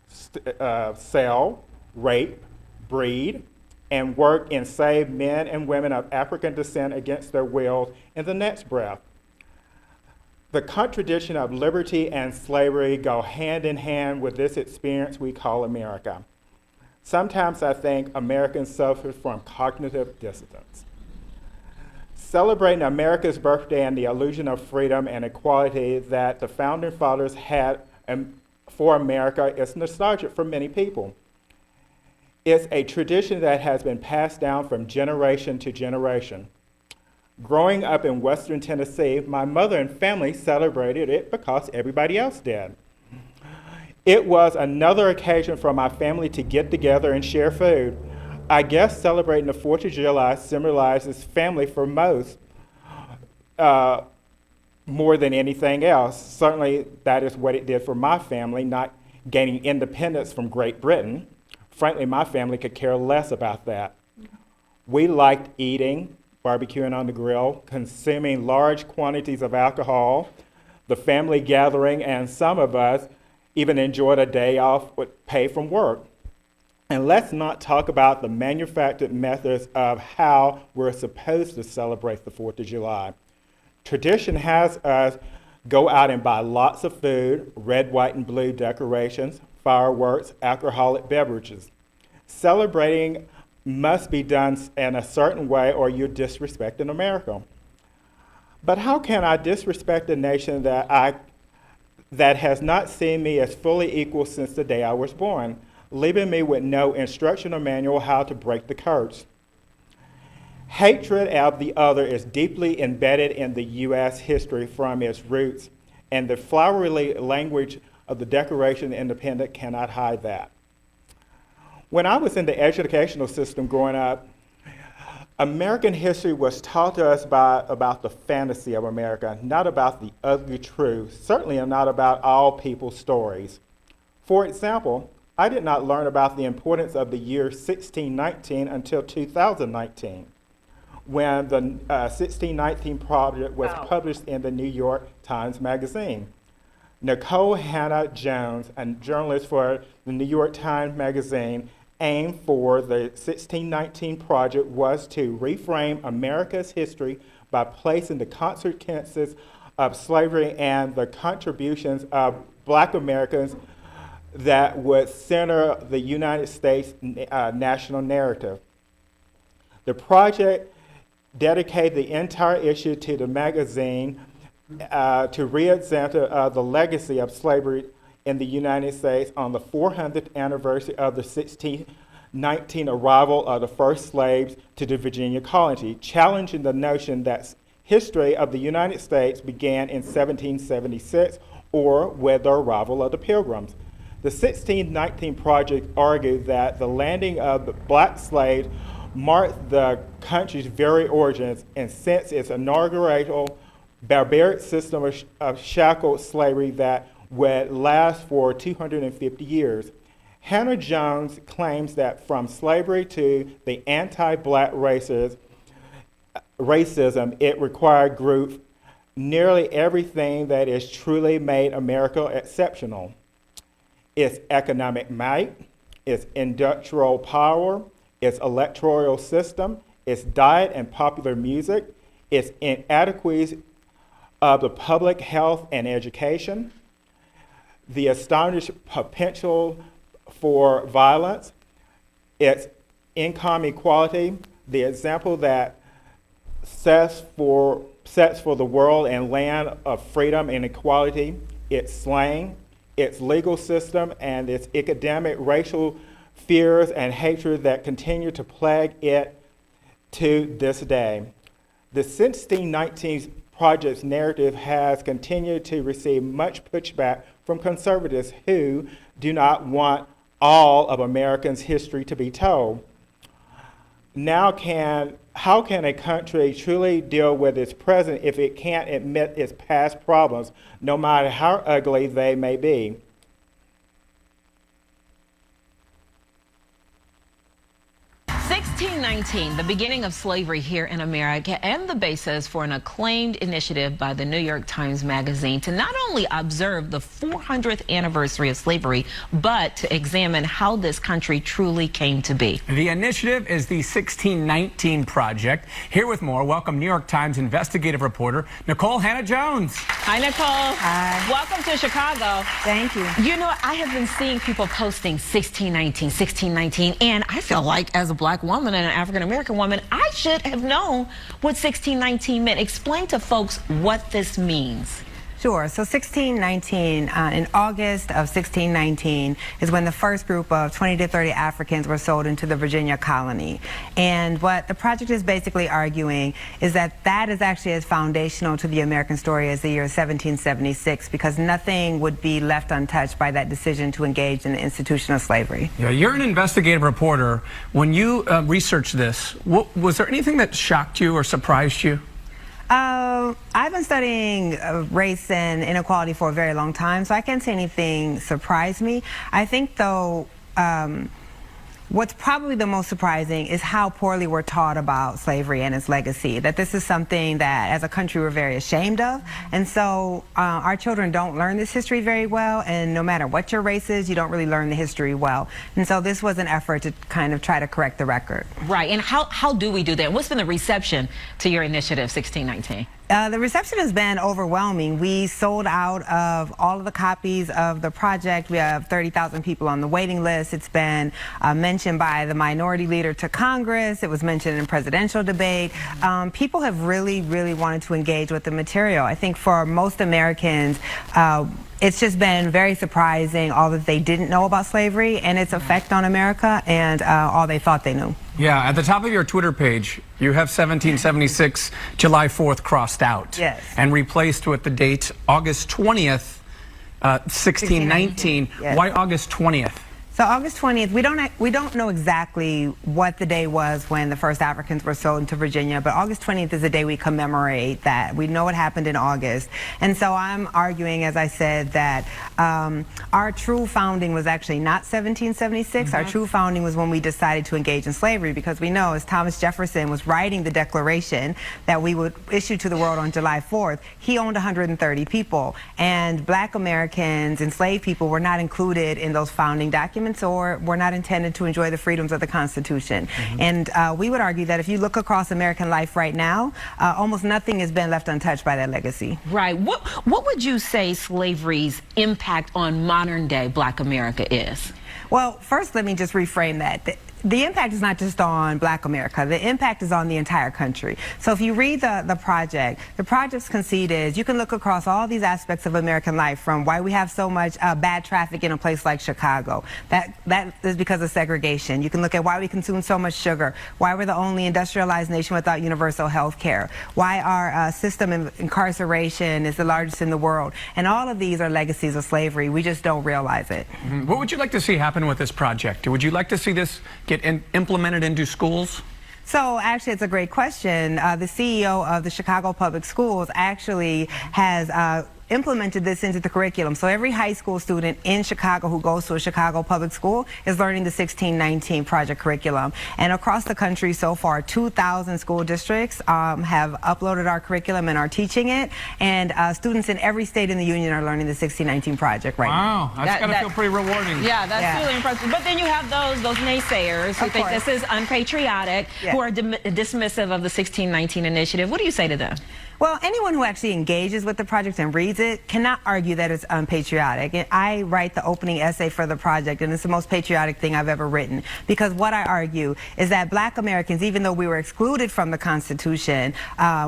sell, rape, breed, and work enslaved men and women of African descent against their wills in the next breath? The contradiction of liberty and slavery go hand in hand with this experience we call America. Sometimes I think Americans suffer from cognitive dissonance. Celebrating America's birthday and the illusion of freedom and equality that the founding fathers had for America is nostalgic for many people. It's a tradition that has been passed down from generation to generation. Growing up in Western Tennessee, my mother and family celebrated it because everybody else did. It was another occasion for my family to get together and share food. I guess celebrating the 4th of July symbolizes family for most. more than anything else. Certainly, that is what it did for my family, not gaining independence from Great Britain. Frankly, my family could care less about that. We liked eating, barbecuing on the grill, consuming large quantities of alcohol, the family gathering, and some of us even enjoyed a day off with pay from work. And let's not talk about the manufactured methods of how we're supposed to celebrate the 4th of July. Tradition has us go out and buy lots of food, red, white, and blue decorations, fireworks, alcoholic beverages. Celebrating must be done in a certain way or you're disrespecting America. But how can I disrespect a nation that has not seen me as fully equal since the day I was born, leaving me with no instructional manual how to break the curse? Hatred of the other is deeply embedded in the U.S. history from its roots, and the flowery language of the Declaration of Independence cannot hide that. When I was in the educational system growing up, American history was taught to us about the fantasy of America, not about the ugly truth, certainly not about all people's stories. For example, I did not learn about the importance of the year 1619 until 2019, when the 1619 Project was published in the New York Times Magazine. Nicole Hannah Jones, a journalist for the New York Times Magazine, aimed for the 1619 Project was to reframe America's history by placing the consequences of slavery and the contributions of Black Americans that would center the United States national narrative. The project dedicated the entire issue to the magazine to re-examine the legacy of slavery in the United States on the 400th anniversary of the 1619 arrival of the first slaves to the Virginia colony, challenging the notion that history of the United States began in 1776 or with the arrival of the Pilgrims. The 1619 Project argued that the landing of the Black slaves marked the country's very origins, and since its inaugural barbaric system of shackled slavery that would last for 250 years. Hannah Jones claims that from slavery to the anti-Black racism, it required group nearly everything that is truly made America exceptional. Its economic might, its industrial power, its electoral system, its diet and popular music, its inadequacies of the public health and education, the astonishing potential for violence, its income equality, the example that sets for the world and land of freedom and equality, its slang, its legal system, and its academic racial fears and hatred that continue to plague it to this day. The 1619 Project's narrative has continued to receive much pushback from conservatives who do not want all of Americans' history to be told. How can a country truly deal with its present if it can't admit its past problems, no matter how ugly they may be? The beginning of slavery here in America and the basis for an acclaimed initiative by the New York Times Magazine to not only observe the 400th anniversary of slavery, but to examine how this country truly came to be. The initiative is the 1619 Project. Here with more, welcome New York Times investigative reporter Nicole Hannah Jones. Hi, Nicole. Hi. Welcome to Chicago. Thank you. You know, I have been seeing people posting 1619, and I feel like as a Black woman and an African-American woman, I should have known what 1619 meant. Explain to folks what this means. Sure. So 1619, in August of 1619 is when the first group of 20 to 30 Africans were sold into the Virginia colony. And what the project is basically arguing is that that is actually as foundational to the American story as the year 1776, because nothing would be left untouched by that decision to engage in the institution of slavery. Yeah, you're an investigative reporter. When you researched this, was there anything that shocked you or surprised you? I've been studying race and inequality for a very long time, so I can't say anything surprised me. I think, though, what's probably the most surprising is how poorly we're taught about slavery and its legacy, that this is something that as a country we're very ashamed of. And so our children don't learn this history very well, and no matter what your race is, you don't really learn the history well. And so this was an effort to kind of try to correct the record. Right, and how do we do that? What's been the reception to your initiative, 1619? The reception has been overwhelming. We sold out of all of the copies of the project. We have 30,000 people on the waiting list. It's been mentioned by the minority leader to Congress. It was mentioned in presidential debate. People have really, really wanted to engage with the material. I think for most Americans, it's just been very surprising all that they didn't know about slavery and its effect on America and all they thought they knew. Yeah, at the top of your Twitter page, you have 1776, July 4th crossed out. Yes. And replaced with the date August 20th, 1619. Yes. Why August 20th? So August 20th, we don't know exactly what the day was when the first Africans were sold into Virginia, but August 20th is the day we commemorate that. We know what happened in August. And so I'm arguing, as I said, that our true founding was actually not 1776. Our true founding was when we decided to engage in slavery, because we know as Thomas Jefferson was writing the Declaration that we would issue to the world on July 4th, he owned 130 people. And Black Americans, enslaved people, were not included in those founding documents, or were not intended to enjoy the freedoms of the Constitution. And we would argue that if you look across American life right now, almost nothing has been left untouched by that legacy. Right. What would you say slavery's impact on modern day Black America is? Well, first, let me just reframe that. The impact is not just on Black America. The impact is on the entire country. So if you read the project's conceit is you can look across all these aspects of American life, from why we have so much bad traffic in a place like Chicago. That is because of segregation. You can look at why we consume so much sugar, why we're the only industrialized nation without universal health care, why our system of incarceration is the largest in the world. And all of these are legacies of slavery. We just don't realize it. What would you like to see happen with this project? Would you like to see this get implemented into schools? So actually, it's a great question. The CEO of the Chicago Public Schools actually has implemented this into the curriculum. So every high school student in Chicago who goes to a Chicago public school is learning the 1619 project curriculum. And across the country so far, 2,000 school districts have uploaded our curriculum and are teaching it. And students in every state in the union are learning the 1619 project right now. Wow, that's got to feel pretty rewarding. Yeah, that's really impressive. But then you have those naysayers who think this is unpatriotic, who are dismissive of the 1619 initiative. What do you say to them? Well, anyone who actually engages with the project and reads it cannot argue that it's unpatriotic. I write the opening essay for the project, and it's the most patriotic thing I've ever written, because what I argue is that Black Americans, even though we were excluded from the Constitution,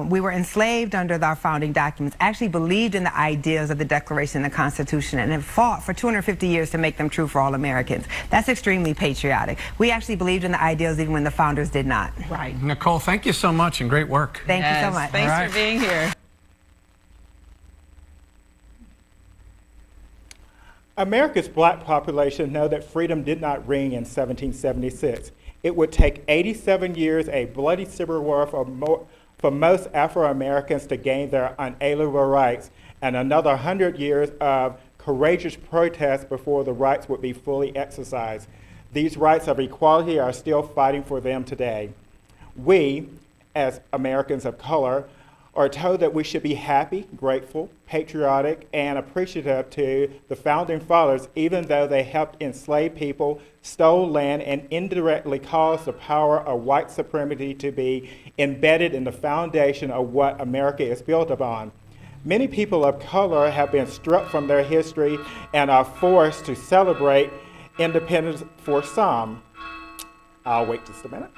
we were enslaved under our founding documents, actually believed in the ideas of the Declaration and the Constitution, and have fought for 250 years to make them true for all Americans. That's extremely patriotic. We actually believed in the ideals even when the founders did not. Right. Nicole, thank you so much, and great work. Thank you so much. Thanks for being here. America's Black population know that freedom did not ring in 1776. It would take 87 years, a bloody civil war for most Afro-Americans to gain their unalienable rights, and another 100 years of courageous protest before the rights would be fully exercised. These rights of equality are still fighting for them today. We, as Americans of color, are told that we should be happy, grateful, patriotic, and appreciative to the founding fathers, even though they helped enslave people, stole land, and indirectly caused the power of white supremacy to be embedded in the foundation of what America is built upon. Many people of color have been struck from their history and are forced to celebrate independence for some. I'll wait just a minute.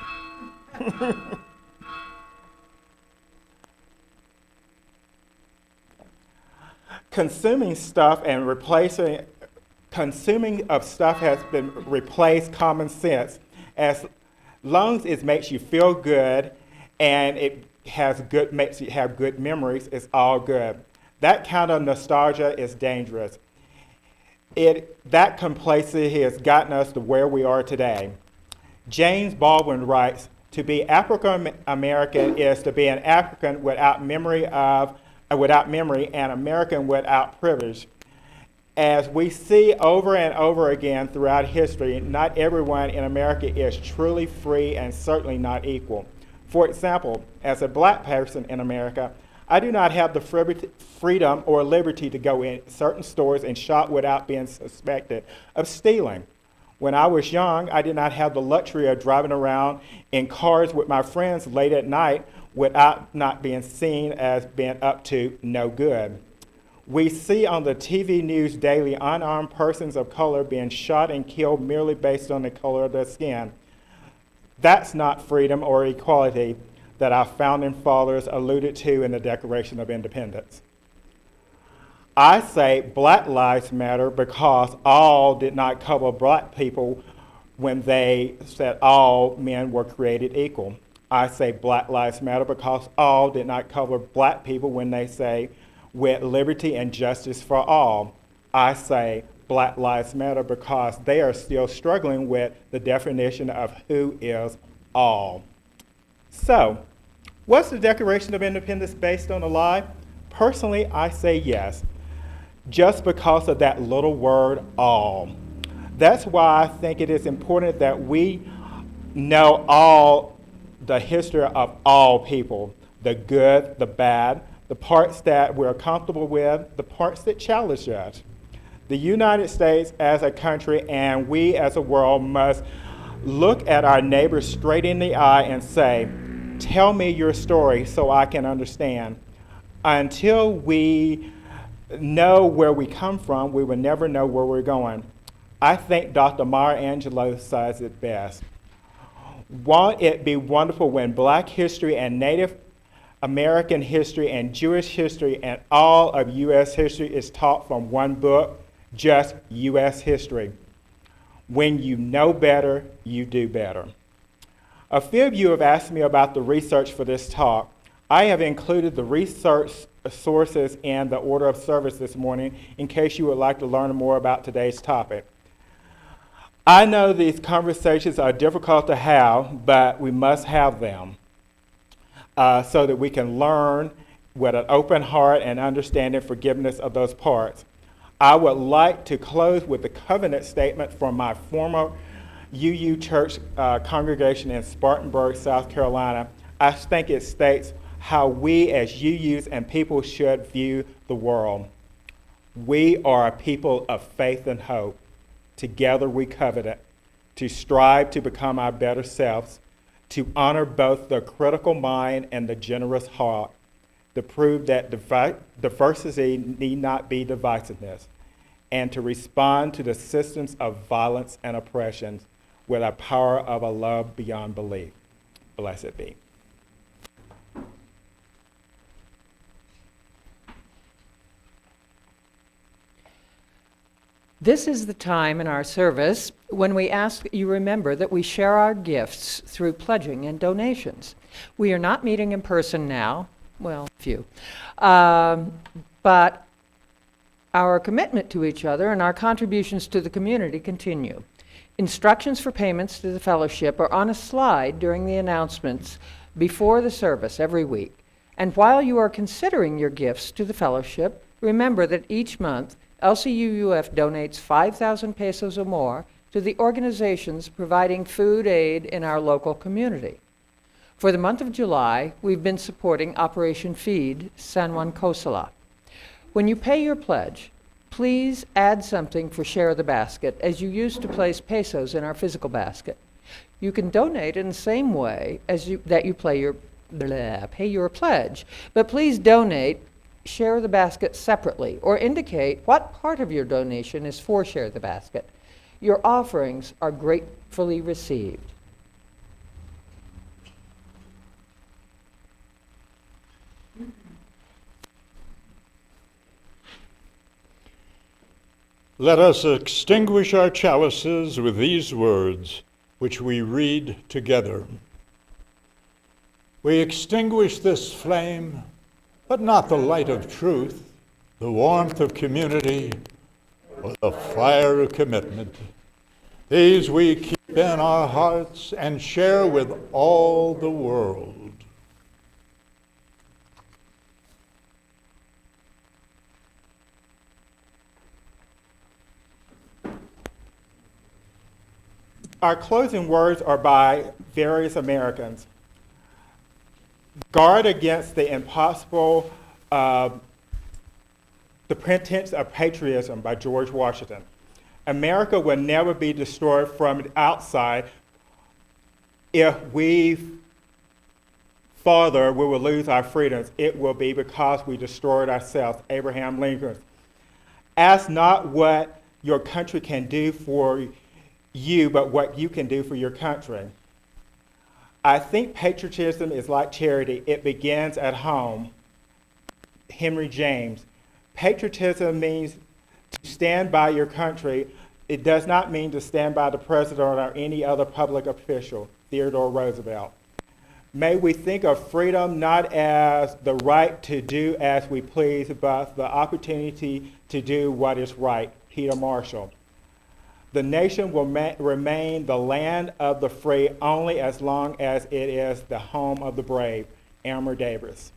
Consuming stuff of stuff has been replaced common sense. As long as it makes you feel good and it makes you have good memories, it's all good. That kind of nostalgia is dangerous. That complacency has gotten us to where we are today. James Baldwin writes, To be African American is to be an African without memory and American without privilege. As we see over and over again throughout history, not everyone in America is truly free and certainly not equal. For example, as a black person in America, I do not have the freedom or liberty to go in certain stores and shop without being suspected of stealing. When I was young, I did not have the luxury of driving around in cars with my friends late at night without not being seen as being up to no good. We see on the TV news daily unarmed persons of color being shot and killed merely based on the color of their skin. That's not freedom or equality that our founding fathers alluded to in the Declaration of Independence. I say Black Lives Matter because all did not cover black people when they said all men were created equal. I say Black Lives Matter because all did not cover black people when they say with liberty and justice for all. I say Black Lives Matter because they are still struggling with the definition of who is all. So, was the Declaration of Independence based on a lie? Personally, I say yes, just because of that little word all. That's why I think it is important that we know all the history of all people, the good, the bad, the parts that we're comfortable with, the parts that challenge us. The United States as a country and we as a world must look at our neighbors straight in the eye and say, tell me your story so I can understand. Until we know where we come from, we will never know where we're going. I think Dr. Maya Angelou says it best. Won't it be wonderful when Black history and Native American history and Jewish history and all of U.S. history is taught from one book, just U.S. history. When you know better, you do better. A few of you have asked me about the research for this talk. I have included the research sources in the order of service this morning in case you would like to learn more about today's topic. I know these conversations are difficult to have, but we must have them. So that we can learn with an open heart and understanding forgiveness of those parts. I would like to close with the covenant statement from my former UU Church congregation in Spartanburg, South Carolina. I think it states how we as UUs and people should view the world. We are a people of faith and hope. Together we covenant to strive to become our better selves, to honor both the critical mind and the generous heart, to prove that diversity need not be divisiveness, and to respond to the systems of violence and oppression with a power of a love beyond belief. Blessed be. This is the time in our service when we ask that you remember that we share our gifts through pledging and donations. We are not meeting in person now, well, few, but our commitment to each other and our contributions to the community continue. Instructions for payments to the fellowship are on a slide during the announcements before the service every week. And while you are considering your gifts to the fellowship, remember that each month LCUUF donates 5,000 pesos or more to the organizations providing food aid in our local community. For the month of July, we've been supporting Operation Feed San Juan Cosala. When you pay your pledge, please add something for Share the Basket, as you used to place pesos in our physical basket. You can donate in the same way as you pay your pledge, but please donate Share the Basket separately, or indicate what part of your donation is for Share the Basket. Your offerings are gratefully received. Let us extinguish our chalices with these words, which we read together. We extinguish this flame, but not the light of truth, the warmth of community, or the fire of commitment. These we keep in our hearts and share with all the world. Our closing words are by various Americans. Guard against the impossible, the pretense of patriotism by George Washington. America will never be destroyed from the outside. If we will lose our freedoms, it will be because we destroyed ourselves. Abraham Lincoln. Ask not what your country can do for you, but what you can do for your country. I think patriotism is like charity. It begins at home. Henry James. Patriotism means to stand by your country. It does not mean to stand by the president or any other public official. Theodore Roosevelt. May we think of freedom not as the right to do as we please, but the opportunity to do what is right. Peter Marshall. The nation will remain the land of the free only as long as it is the home of the brave. Elmer Davis.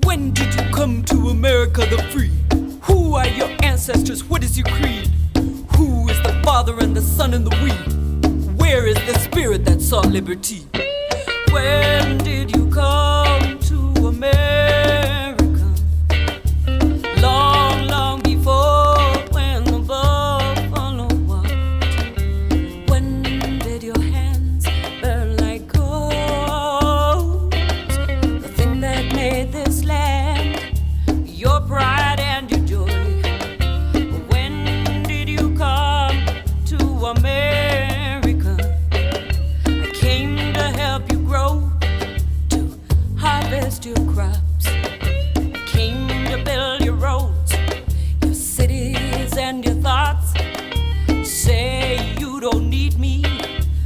When did you come to America the free? Who are your ancestors? What is your creed? Who is the Father and the Son and the we? Where is the spirit that sought liberty? When did you come to America? Long, long before when the buffalo walked. When did your hands burn like gold? The thing that made this land your pride and your joy. When did you come to America? I came to help you grow, to harvest your crops. I came to build your roads, your cities and your thoughts. Say you don't need me,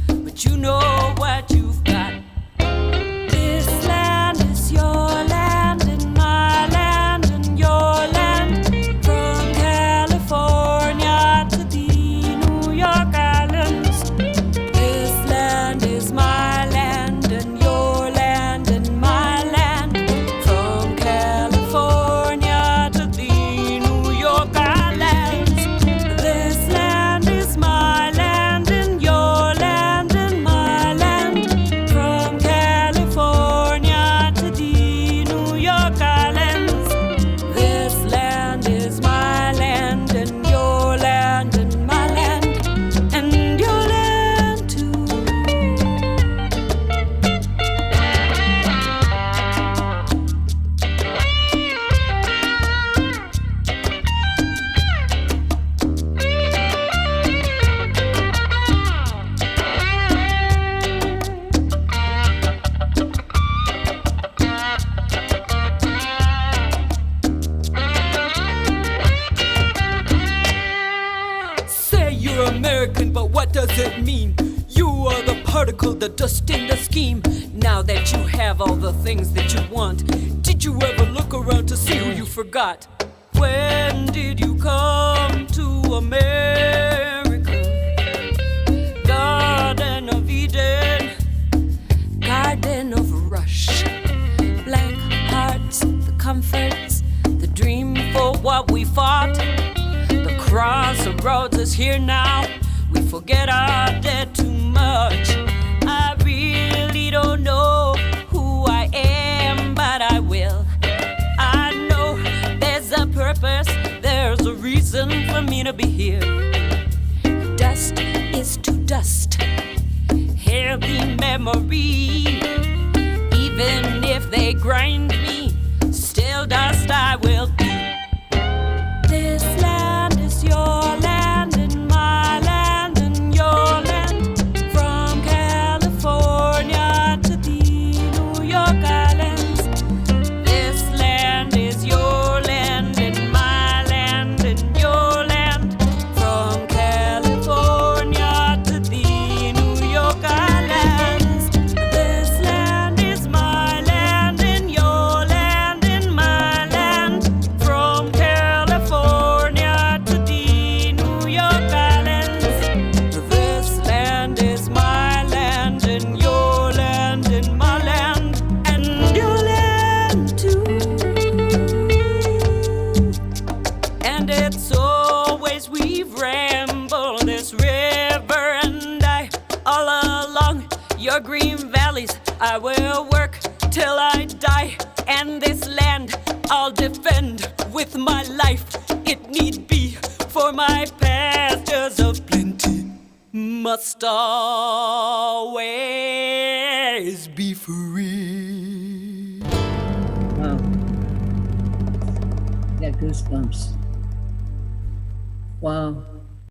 but you know what you've got. This land is your land and my land and your land. From California to the New York Islands. This land is my land and your land and my land. From California to the New York Islands. This land is my land and your land and my land. From California to the New York Islands. This land is my land and your land and my land and your land too. Say you're American, but what does it mean? You are the particle, the dust in the scheme. Now that you have all the things that you want, did you ever look around to see who you forgot? When did you come to America? Garden of Eden, Garden of Rush. Blank hearts, the comforts, the dream for what we fought. The crossroads is here now. We forget our debt too much. I really don't know who I am, but I will. I know there's a purpose, there's a reason for me to be here. Dust is to dust, heavy memory. Even if they grind me, still dust I will be. This land is your land and my land. And it's always we've rambled this river and I, all along your green valleys, I will work till I die. And this land I'll defend with my life, it need be, for my pastures of plenty must always be free. Wow. Got goosebumps. Wow.